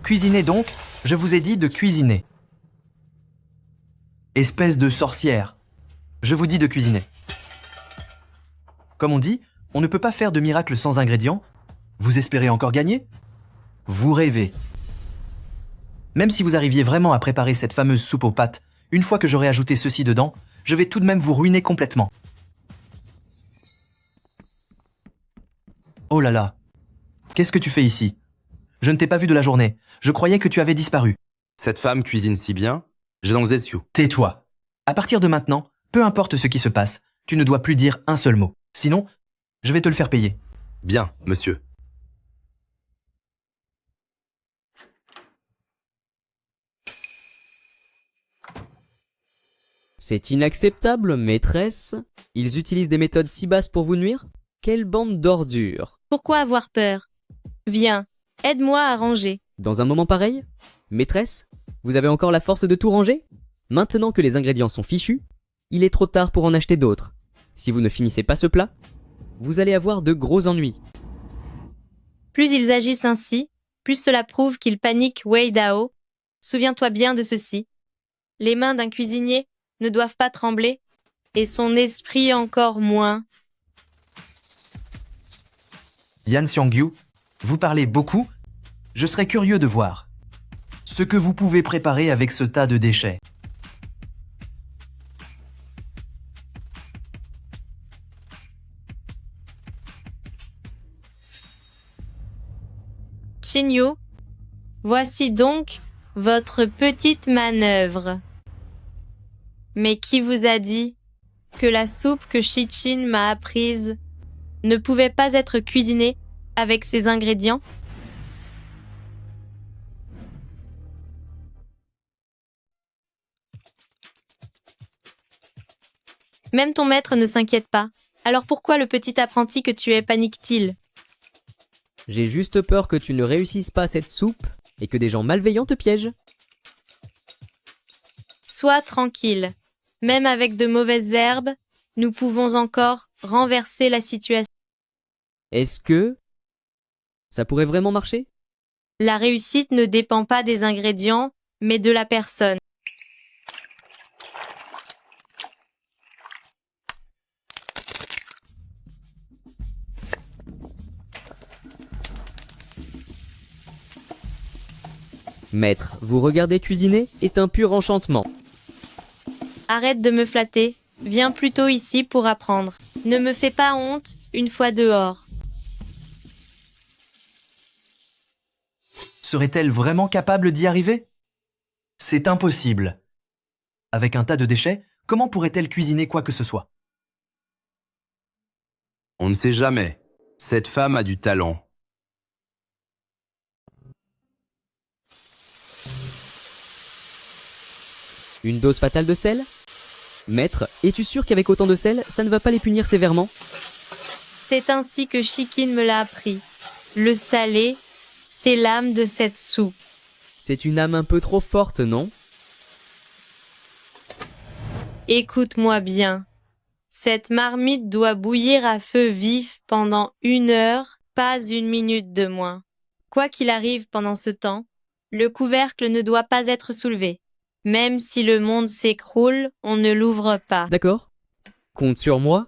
F: Cuisiner donc, je vous ai dit de cuisiner. Espèce de sorcière. Je vous dis de cuisiner. Comme on dit, on ne peut pas faire de miracle sans ingrédients. Vous espérez encore gagner? Vous rêvez. Même si vous arriviez vraiment à préparer cette fameuse soupe aux pâtes, une fois que j'aurai ajouté ceci dedans, je vais tout de même vous ruiner complètement. Oh là là. Qu'est-ce que tu fais ici? Je ne t'ai pas vu de la journée. Je croyais que tu avais disparu.
D: Cette femme cuisine si bien, j'ai dans le zessiu.
F: Tais-toi. À partir de maintenant, peu importe ce qui se passe, tu ne dois plus dire un seul mot. Sinon, je vais te le faire payer.
D: Bien, monsieur.
E: C'est inacceptable, maîtresse. Ils utilisent des méthodes si basses pour vous nuire? Quelle bande d'ordures!
C: Pourquoi avoir peur? Viens, aide-moi à ranger.
E: Dans un moment pareil? Maîtresse, vous avez encore la force de tout ranger? Maintenant que les ingrédients sont fichus, il est trop tard pour en acheter d'autres. Si vous ne finissez pas ce plat, vous allez avoir de gros ennuis.
C: Plus ils agissent ainsi, plus cela prouve qu'ils paniquent Wei Dao. Souviens-toi bien de ceci. Les mains d'un cuisinier ne doivent pas trembler, et son esprit encore moins.
F: Yan Xiangyu, vous parlez beaucoup? Je serais curieux de voir ce que vous pouvez préparer avec ce tas de déchets.
C: Qinyu, voici donc votre petite manœuvre. Mais qui vous a dit que la soupe que Shichin m'a apprise ne pouvait pas être cuisinée avec ces ingrédients? Même ton maître ne s'inquiète pas. Alors pourquoi le petit apprenti que tu es panique-t-il?
E: J'ai juste peur que tu ne réussisses pas cette soupe et que des gens malveillants te piègent.
C: Sois tranquille. Même avec de mauvaises herbes, nous pouvons encore renverser la situation.
E: Est-ce que ça pourrait vraiment marcher?
C: La réussite ne dépend pas des ingrédients, mais de la personne.
E: Maître, vous regarder cuisiner est un pur enchantement.
C: Arrête de me flatter. Viens plutôt ici pour apprendre. Ne me fais pas honte une fois dehors.
F: serait-elle vraiment capable d'y arriver? C'est impossible. Avec un tas de déchets, comment pourrait-elle cuisiner quoi que ce soit?
D: On ne sait jamais. Cette femme a du talent.
E: Une dose fatale de sel? Maître, es-tu sûr qu'avec autant de sel, ça ne va pas les punir sévèrement?
C: C'est ainsi que Chikin me l'a appris. Le salé, c'est l'âme de cette soupe.
E: C'est une âme un peu trop forte, non?
C: Écoute-moi bien. Cette marmite doit bouillir à feu vif pendant 1 heure, pas 1 minute de moins. Quoi qu'il arrive pendant ce temps, le couvercle ne doit pas être soulevé. Même si le monde s'écroule, on ne l'ouvre pas.
E: D'accord. Compte sur moi.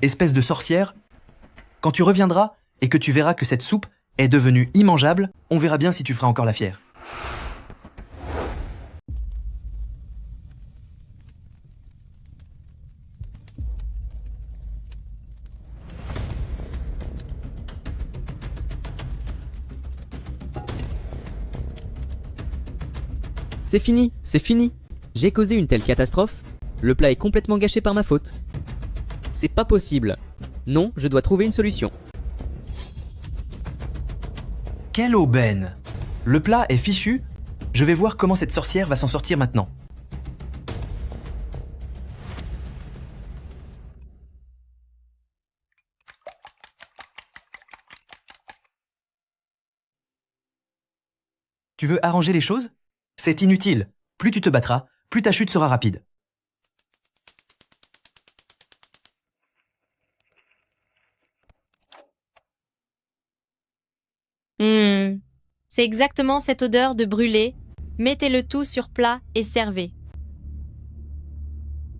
F: Espèce de sorcière, quand tu reviendras et que tu verras que cette soupe est devenue immangeable, on verra bien si tu feras encore la fière.
E: C'est fini, c'est fini. J'ai causé une telle catastrophe. Le plat est complètement gâché par ma faute. C'est pas possible. Non, je dois trouver une solution.
F: Quelle aubaine! Le plat est fichu. Je vais voir comment cette sorcière va s'en sortir maintenant. Tu veux arranger les choses? C'est inutile. Plus tu te battras, plus ta chute sera rapide.
C: C'est exactement cette odeur de brûlé. Mettez le tout sur plat et servez.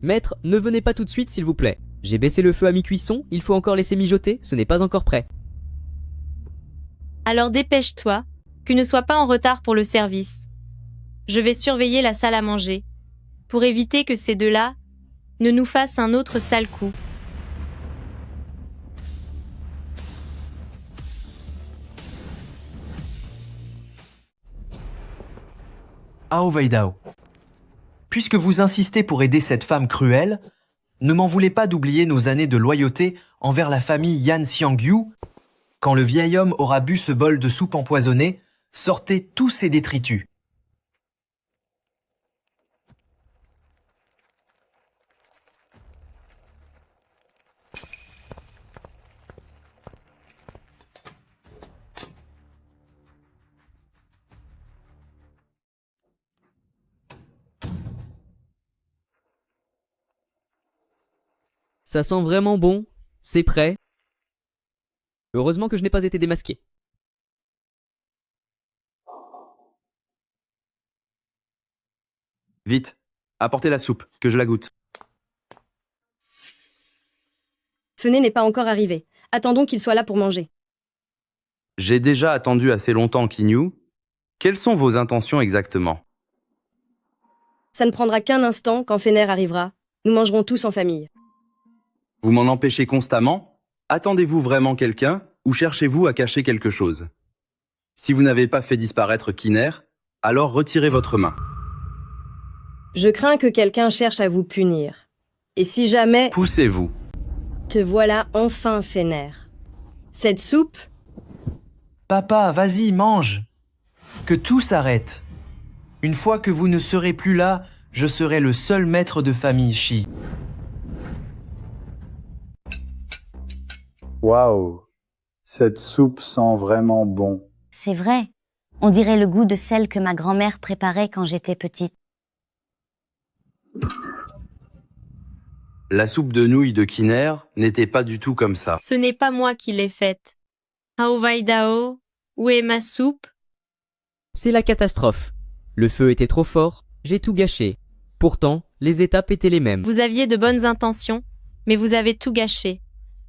E: Maître, ne venez pas tout de suite s'il vous plaît. J'ai baissé le feu à mi-cuisson, il faut encore laisser mijoter, ce n'est pas encore prêt.
C: Alors dépêche-toi, que ne sois pas en retard pour le service. Je vais surveiller la salle à manger, pour éviter que ces deux-là ne nous fassent un autre sale coup.
F: Ao Vaidao. Puisque vous insistez pour aider cette femme cruelle, ne m'en voulez pas d'oublier nos années de loyauté envers la famille Yan Xiangyu. Quand le vieil homme aura bu ce bol de soupe empoisonnée, sortez tous ces détritus.
E: Ça sent vraiment bon, c'est prêt. Heureusement que je n'ai pas été démasqué.
D: Vite, apportez la soupe, que je la goûte.
A: Fené n'est pas encore arrivé. Attendons qu'il soit là pour manger.
D: J'ai déjà attendu assez longtemps, Kinyu. Quelles sont vos intentions exactement?
A: Ça ne prendra qu'un instant quand Fener arrivera. Nous mangerons tous en famille.
D: Vous m'en empêchez constamment? Attendez-vous vraiment quelqu'un ou cherchez-vous à cacher quelque chose? Si vous n'avez pas fait disparaître Kiner, alors retirez votre main.
A: Je crains que quelqu'un cherche à vous punir. Et si jamais...
D: Poussez-vous.
A: Te voilà enfin, Fener. Cette soupe,
F: Papa, vas-y, mange. Que tout s'arrête. Une fois que vous ne serez plus là, je serai le seul maître de famille Shi.
G: Waouh, cette soupe sent vraiment bon.
H: C'est vrai. On dirait le goût de celle que ma grand-mère préparait quand j'étais petite.
D: La soupe de nouilles de Kiner n'était pas du tout comme ça.
C: Ce n'est pas moi qui l'ai faite. Ao Vaidao, où est ma soupe?
E: C'est la catastrophe. Le feu était trop fort, j'ai tout gâché. Pourtant, les étapes étaient les mêmes.
C: Vous aviez de bonnes intentions, mais vous avez tout gâché.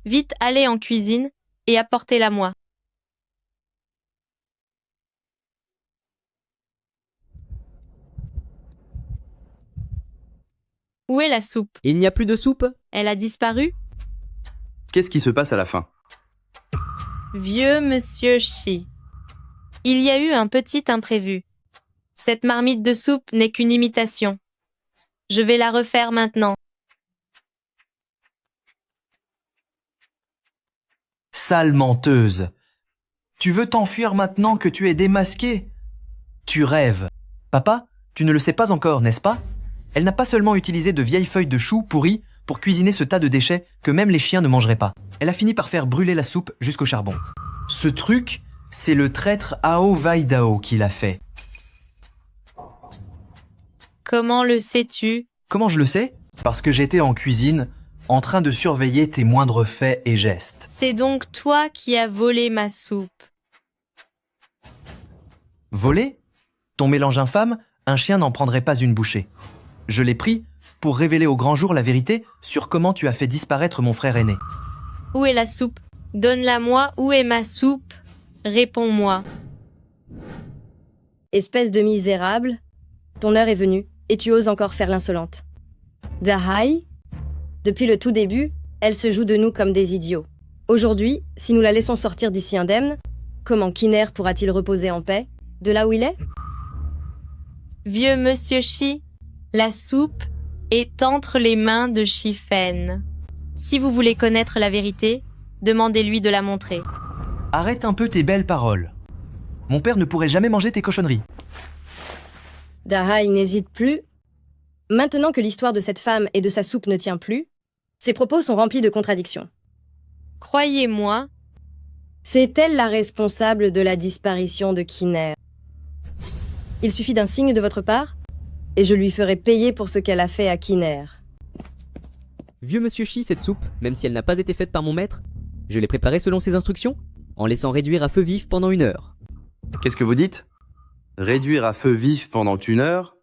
C: Vite, allez en cuisine et apportez-la moi. Où est la soupe?
E: Il n'y a plus de soupe?
C: Elle a disparu?
D: Qu'est-ce qui se passe à la fin?
C: Vieux monsieur Shi. Il y a eu un petit imprévu. Cette marmite de soupe n'est qu'une imitation. Je vais la refaire maintenant.
F: Sale menteuse. Tu veux t'enfuir maintenant que tu es démasquée? Tu rêves. Papa, tu ne le sais pas encore, n'est-ce pas? Elle n'a pas seulement utilisé de vieilles feuilles de chou pourries pour cuisiner ce tas de déchets que même les chiens ne mangeraient pas. Elle a fini par faire brûler la soupe jusqu'au charbon. Ce truc, c'est le traître Ao Vaidao qui l'a fait.
C: Comment le sais-tu?
F: Comment je le sais? Parce que j'étais en cuisine, en train de surveiller tes moindres faits et gestes.
C: C'est donc toi qui as volé ma soupe.
F: Volé? Ton mélange infâme, un chien n'en prendrait pas une bouchée. Je l'ai pris pour révéler au grand jour la vérité sur comment tu as fait disparaître mon frère aîné.
C: Où est la soupe? Donne-la-moi, où est ma soupe? Réponds-moi.
A: Espèce de misérable, ton heure est venue, et tu oses encore faire l'insolente. Dahai, depuis le tout début, elle se joue de nous comme des idiots. Aujourd'hui, si nous la laissons sortir d'ici indemne, comment Kiner pourra-t-il reposer en paix, de là où il est?
C: Vieux monsieur Shi, la soupe est entre les mains de Shifen. Si vous voulez connaître la vérité, demandez-lui de la montrer.
F: Arrête un peu tes belles paroles. Mon père ne pourrait jamais manger tes cochonneries.
A: Dahai n'hésite plus. Maintenant que l'histoire de cette femme et de sa soupe ne tient plus, ses propos sont remplis de contradictions.
C: Croyez-moi,
A: C'est elle la responsable de la disparition de Kiner. Il suffit d'un signe de votre part, et je lui ferai payer pour ce qu'elle a fait à Kiner.
E: Vieux monsieur Shi, cette soupe, même si elle n'a pas été faite par mon maître, je l'ai préparée selon ses instructions, en laissant réduire à feu vif pendant 1 heure.
D: Qu'est-ce que vous dites? Réduire à feu vif pendant 1 heure?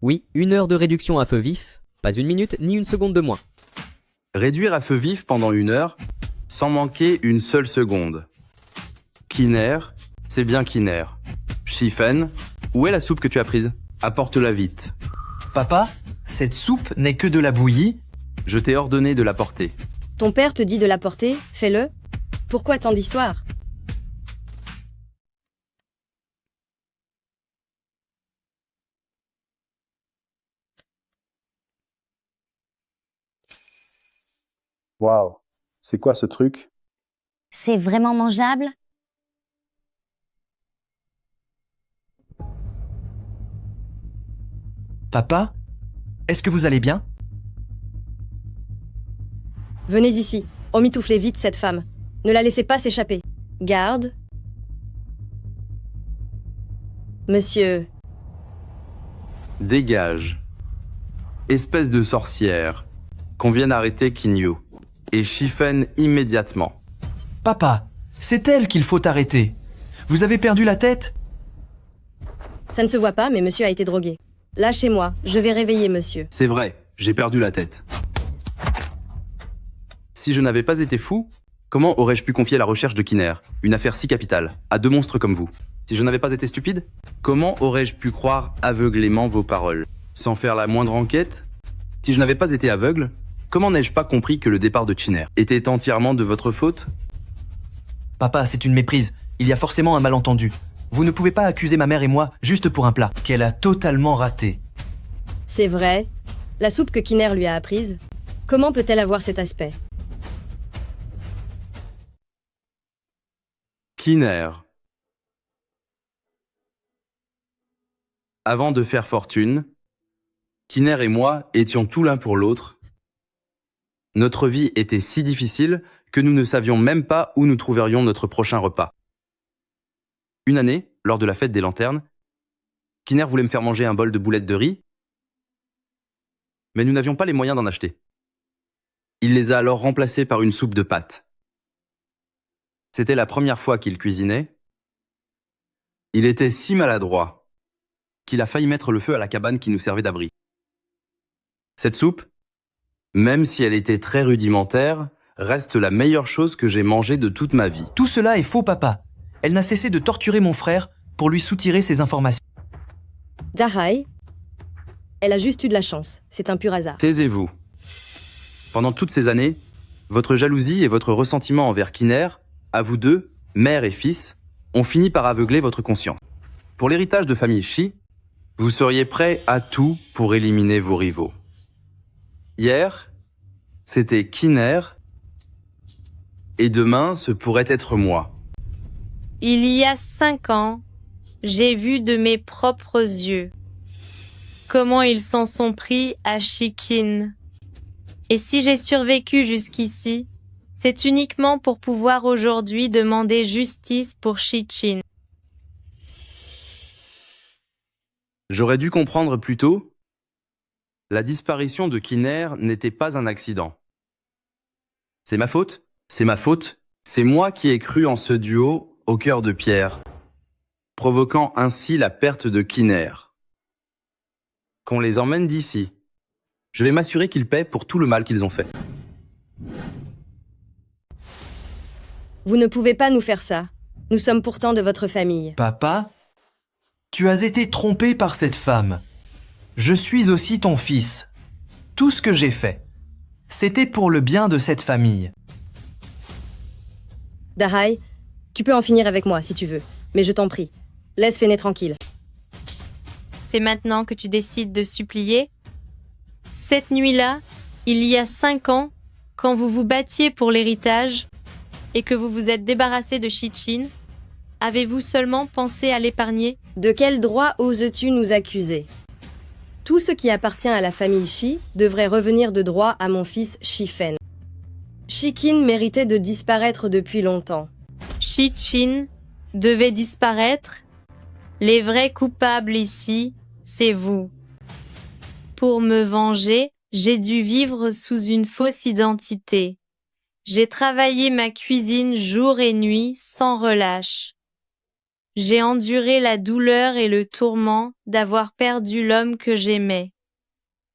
E: Oui, 1 heure de réduction à feu vif, pas 1 minute ni 1 seconde de moins.
D: Réduire à feu vif pendant 1 heure, sans manquer une seule seconde. Kiner, c'est bien Kiner. Shifen, où est la soupe que tu as prise? Apporte-la vite.
F: Papa, cette soupe n'est que de la bouillie.
D: Je t'ai ordonné de la porter.
A: Ton père te dit de la porter, fais-le. Pourquoi tant d'histoires?
G: Waouh, c'est quoi ce truc?
H: C'est vraiment mangeable?
F: Papa, est-ce que vous allez bien?
A: Venez ici, emmitouflez vite cette femme. Ne la laissez pas s'échapper. Garde. Monsieur,
D: Dégage. Espèce de sorcière. Qu'on vienne arrêter Kinyu. Et Shifen immédiatement.
F: Papa, c'est elle qu'il faut arrêter. Vous avez perdu la tête?
A: ça ne se voit pas, mais monsieur a été drogué. Lâchez-moi, je vais réveiller monsieur.
D: C'est vrai, j'ai perdu la tête. Si je n'avais pas été fou, comment aurais-je pu confier la recherche de Kiner, une affaire si capitale, à 2 monstres comme vous? Si je n'avais pas été stupide, comment aurais-je pu croire aveuglément vos paroles, sans faire la moindre enquête? Si je n'avais pas été aveugle, comment n'ai-je pas compris que le départ de Kiner était entièrement de votre faute?
F: Papa, c'est une méprise. Il y a forcément un malentendu. Vous ne pouvez pas accuser ma mère et moi juste pour un plat qu'elle a totalement raté.
A: C'est vrai. La soupe que Kiner lui a apprise. Comment peut-elle avoir cet aspect?
D: Kiner. Avant de faire fortune, Kiner et moi étions tout l'un pour l'autre. Notre vie était si difficile que nous ne savions même pas où nous trouverions notre prochain repas. Une année, lors de la fête des lanternes, Kiner voulait me faire manger un bol de boulettes de riz, mais nous n'avions pas les moyens d'en acheter. Il les a alors remplacées par une soupe de pâtes. C'était la première fois qu'il cuisinait. Il était si maladroit qu'il a failli mettre le feu à la cabane qui nous servait d'abri. Cette soupe, même si elle était très rudimentaire, reste la meilleure chose que j'ai mangée de toute ma vie.
F: Tout cela est faux, papa. Elle n'a cessé de torturer mon frère pour lui soutirer ses informations.
A: Dahai, elle a juste eu de la chance. C'est un pur hasard.
D: Taisez-vous. Pendant toutes ces années, Votre jalousie et votre ressentiment envers Kiner, à vous deux, mère et fils, ont fini par aveugler votre conscience. Pour l'héritage de famille Shi, vous seriez prêt à tout pour éliminer vos rivaux. Hier, c'était Kiner, et demain, ce pourrait être moi.
C: Il y a 5 ans, j'ai vu de mes propres yeux comment ils s'en sont pris à Shikin. Et si j'ai survécu jusqu'ici, c'est uniquement pour pouvoir aujourd'hui demander justice pour Shichin.
D: J'aurais dû comprendre plus tôt. La disparition de Kiner n'était pas un accident. C'est ma faute, c'est ma faute, c'est moi qui ai cru en ce duo au cœur de pierre, provoquant ainsi la perte de Kiner. Qu'on les emmène d'ici. Je vais m'assurer qu'ils paient pour tout le mal qu'ils ont fait.
A: Vous ne pouvez pas nous faire ça. Nous sommes pourtant de votre famille.
F: Papa, tu as été trompé par cette femme. Je suis aussi ton fils. Tout ce que j'ai fait, c'était pour le bien de cette famille.
A: Dahai, tu peux en finir avec moi si tu veux. Mais je t'en prie, laisse Fene tranquille.
C: C'est maintenant que tu décides de supplier? Cette nuit-là, il y a 5 ans, quand vous vous battiez pour l'héritage et que vous vous êtes débarrassé de Shichin, avez-vous seulement pensé à l'épargner?
A: De quel droit oses-tu nous accuser? Tout ce qui appartient à la famille Shi devrait revenir de droit à mon fils Shifen. Shikin méritait de disparaître depuis longtemps.
C: Shichin devait disparaître? Les vrais coupables ici, c'est vous. Pour me venger, j'ai dû vivre sous une fausse identité. J'ai travaillé ma cuisine jour et nuit sans relâche. J'ai enduré la douleur et le tourment d'avoir perdu l'homme que j'aimais.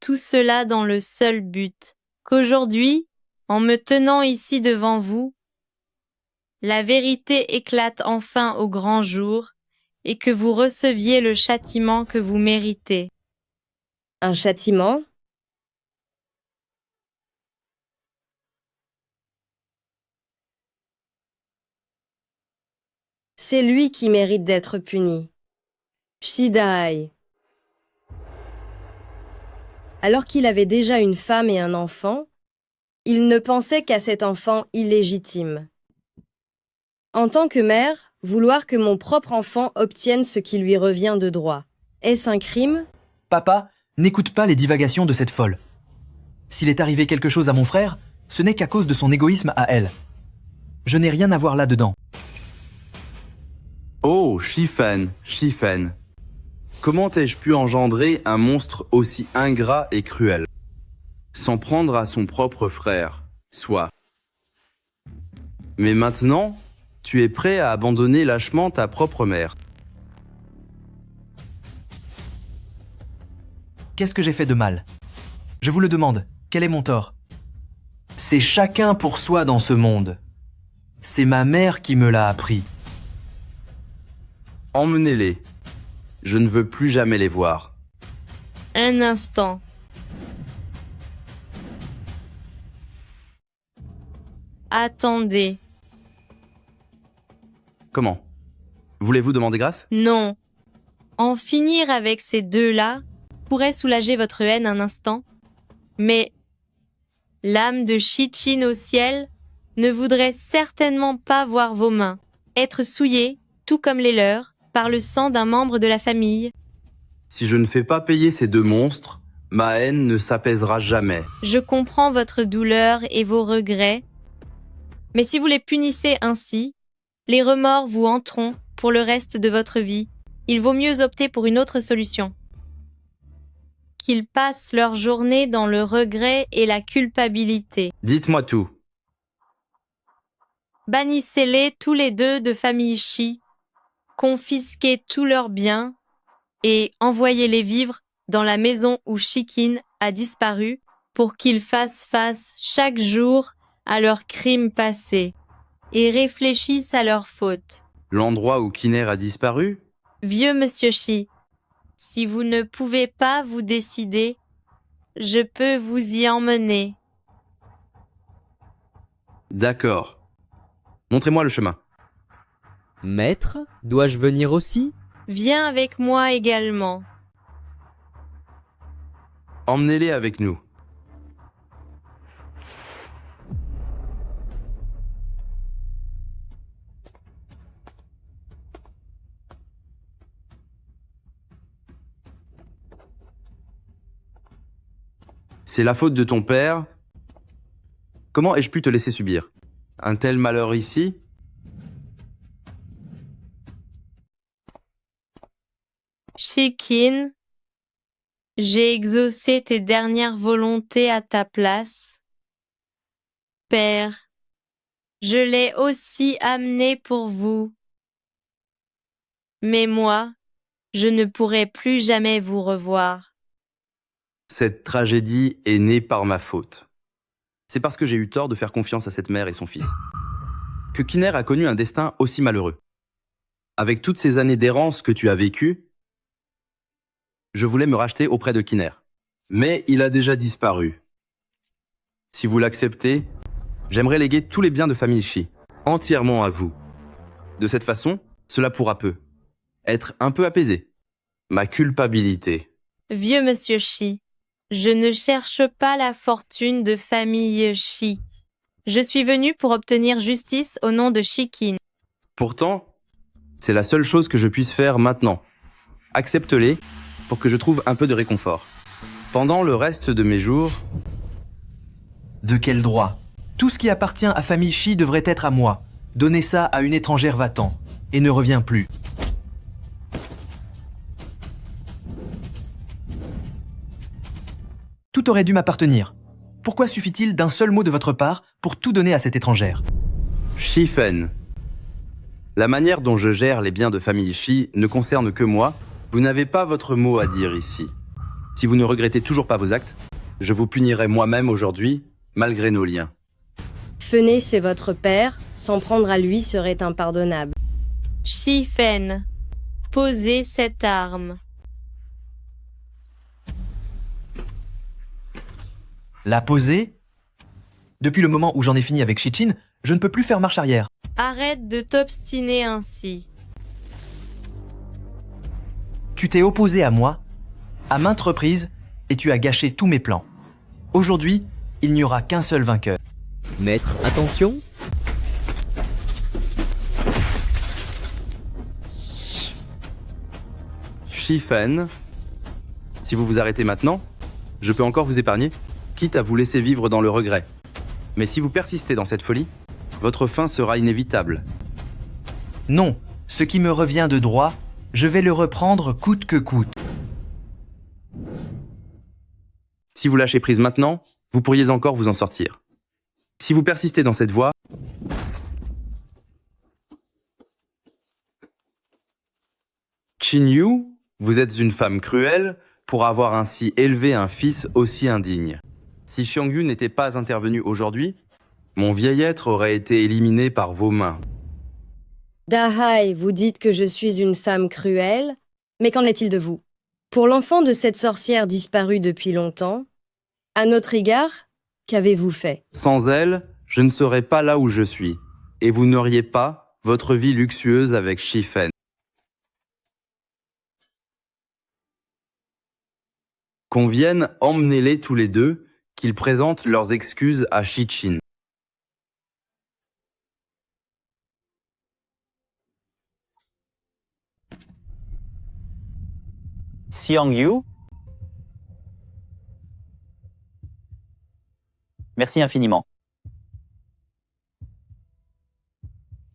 C: Tout cela dans le seul but qu'aujourd'hui, en me tenant ici devant vous, la vérité éclate enfin au grand jour et que vous receviez le châtiment que vous méritez.
A: Un châtiment? C'est lui qui mérite d'être puni. Shidai. Alors qu'il avait déjà une femme et un enfant, il ne pensait qu'à cet enfant illégitime. En tant que mère, vouloir que mon propre enfant obtienne ce qui lui revient de droit, est-ce un crime?
F: Papa, n'écoute pas les divagations de cette folle. S'il est arrivé quelque chose à mon frère, ce n'est qu'à cause de son égoïsme à elle. Je n'ai rien à voir là-dedans.
D: Oh, Shifen, Shifen. Comment ai-je pu engendrer un monstre aussi ingrat et cruel? S'en prendre à son propre frère, soit. Mais maintenant, tu es prêt à abandonner lâchement ta propre mère.
F: Qu'est-ce que j'ai fait de mal? Je vous le demande, quel est mon tort? C'est chacun pour soi dans ce monde. C'est ma mère qui me l'a appris.
D: Emmenez-les. Je ne veux plus jamais les voir.
C: Un instant. Attendez.
D: Comment? Voulez-vous demander grâce?
C: Non. En finir avec ces deux-là pourrait soulager votre haine un instant, mais l'âme de Shichin au ciel ne voudrait certainement pas voir vos mains être souillées, tout comme les leurs, par le sang d'un membre de la famille.
D: Si je ne fais pas payer ces deux monstres, ma haine ne s'apaisera jamais.
C: Je comprends votre douleur et vos regrets, mais si vous les punissez ainsi, les remords vous hanteront pour le reste de votre vie. Il vaut mieux opter pour une autre solution. Qu'ils passent leur journée dans le regret et la culpabilité.
D: Dites-moi tout.
C: Bannissez-les tous les deux de famille Shi, confisquez tous leurs biens et envoyez-les vivre dans la maison où Shikin a disparu pour qu'ils fassent face chaque jour à leurs crimes passés et réfléchissent à leurs fautes.
D: L'endroit où Kiner a disparu?
C: Vieux monsieur Shi, si vous ne pouvez pas vous décider, je peux vous y emmener.
D: D'accord. Montrez-moi le chemin.
E: Maître, dois-je venir aussi?
C: Viens avec moi également.
D: Emmenez-les avec nous. C'est la faute de ton père. Comment ai-je pu te laisser subir un tel malheur ici?
C: Shikin, j'ai exaucé tes dernières volontés à ta place. Père, je l'ai aussi amené pour vous. Mais moi, je ne pourrai plus jamais vous revoir.
D: Cette tragédie est née par ma faute. C'est parce que j'ai eu tort de faire confiance à cette mère et son fils que Kiner a connu un destin aussi malheureux. Avec toutes ces années d'errance que tu as vécues, je voulais me racheter auprès de Kiner. Mais il a déjà disparu. Si vous l'acceptez, j'aimerais léguer tous les biens de famille Shi, entièrement à vous. De cette façon, cela pourra être un peu apaisé. Ma culpabilité.
C: Vieux monsieur Shi, je ne cherche pas la fortune de famille Shi. Je suis venu pour obtenir justice au nom de Shikin.
D: Pourtant, c'est la seule chose que je puisse faire maintenant. Accepte-les pour que je trouve un peu de réconfort. Pendant le reste de mes jours,
F: De quel droit? Tout ce qui appartient à famille Shi devrait être à moi. Donnez ça à une étrangère va-t'en, et ne reviens plus. Tout aurait dû m'appartenir. Pourquoi suffit-il d'un seul mot de votre part pour tout donner à cette étrangère?
D: Shifen. La manière dont je gère les biens de famille Shi ne concerne que moi. Vous n'avez pas votre mot à dire ici. Si vous ne regrettez toujours pas vos actes, je vous punirai moi-même aujourd'hui, malgré nos liens.
A: Fené, c'est votre père, s'en prendre à lui serait impardonnable.
C: Shifen, posez cette arme.
F: La poser? Depuis le moment où j'en ai fini avec Shichin, je ne peux plus faire marche arrière.
C: Arrête de t'obstiner ainsi.
F: Tu t'es opposé à moi, à maintes reprises, et tu as gâché tous mes plans. Aujourd'hui, il n'y aura qu'un seul vainqueur.
E: Maître, attention.
D: Shifen, si vous vous arrêtez maintenant, je peux encore vous épargner, quitte à vous laisser vivre dans le regret. Mais si vous persistez dans cette folie, votre fin sera inévitable.
F: Non, ce qui me revient de droit, je vais le reprendre coûte que coûte.
D: Si vous lâchez prise maintenant, vous pourriez encore vous en sortir. Si vous persistez dans cette voie, Chin-Yu, vous êtes une femme cruelle pour avoir ainsi élevé un fils aussi indigne. Si Xiangyu n'était pas intervenu aujourd'hui, mon vieil être aurait été éliminé par vos mains.
A: Dahai, vous dites que je suis une femme cruelle, mais qu'en est-il de vous? Pour l'enfant de cette sorcière disparue depuis longtemps, à notre égard, qu'avez-vous fait?
D: Sans elle, je ne serais pas là où je suis, et vous n'auriez pas votre vie luxueuse avec Shifen. Qu'on vienne, emmenez-les tous les deux, qu'ils présentent leurs excuses à Shichin.
B: Xiangyu, merci infiniment.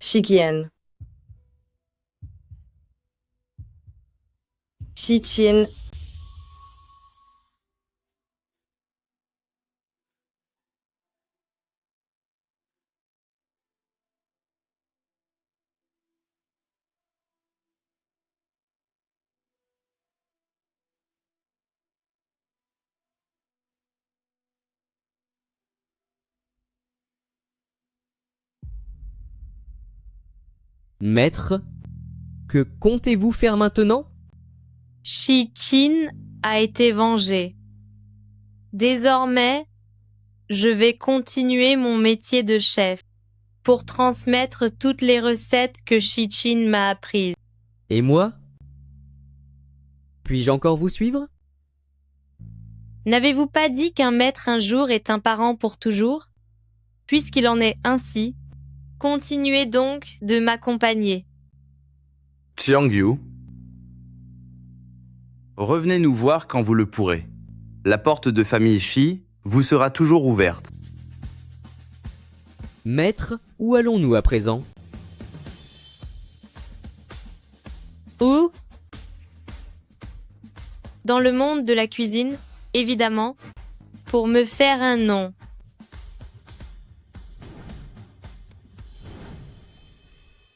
A: Shikien. Shichin.
E: Maître, que comptez-vous faire maintenant?
C: Shikin a été vengé. Désormais, je vais continuer mon métier de chef. pour transmettre toutes les recettes que Shi-Chin m'a apprises.
E: Et moi? Puis-je encore vous suivre?
C: N'avez-vous pas dit qu'un maître un jour est un parent pour toujours? Puisqu'il en est ainsi, continuez donc de m'accompagner.
D: Xiangyu, revenez nous voir quand vous le pourrez. La porte de famille Shi vous sera toujours ouverte.
E: Maître, où allons-nous à présent?
C: Où? Dans le monde de la cuisine, évidemment, pour me faire un nom.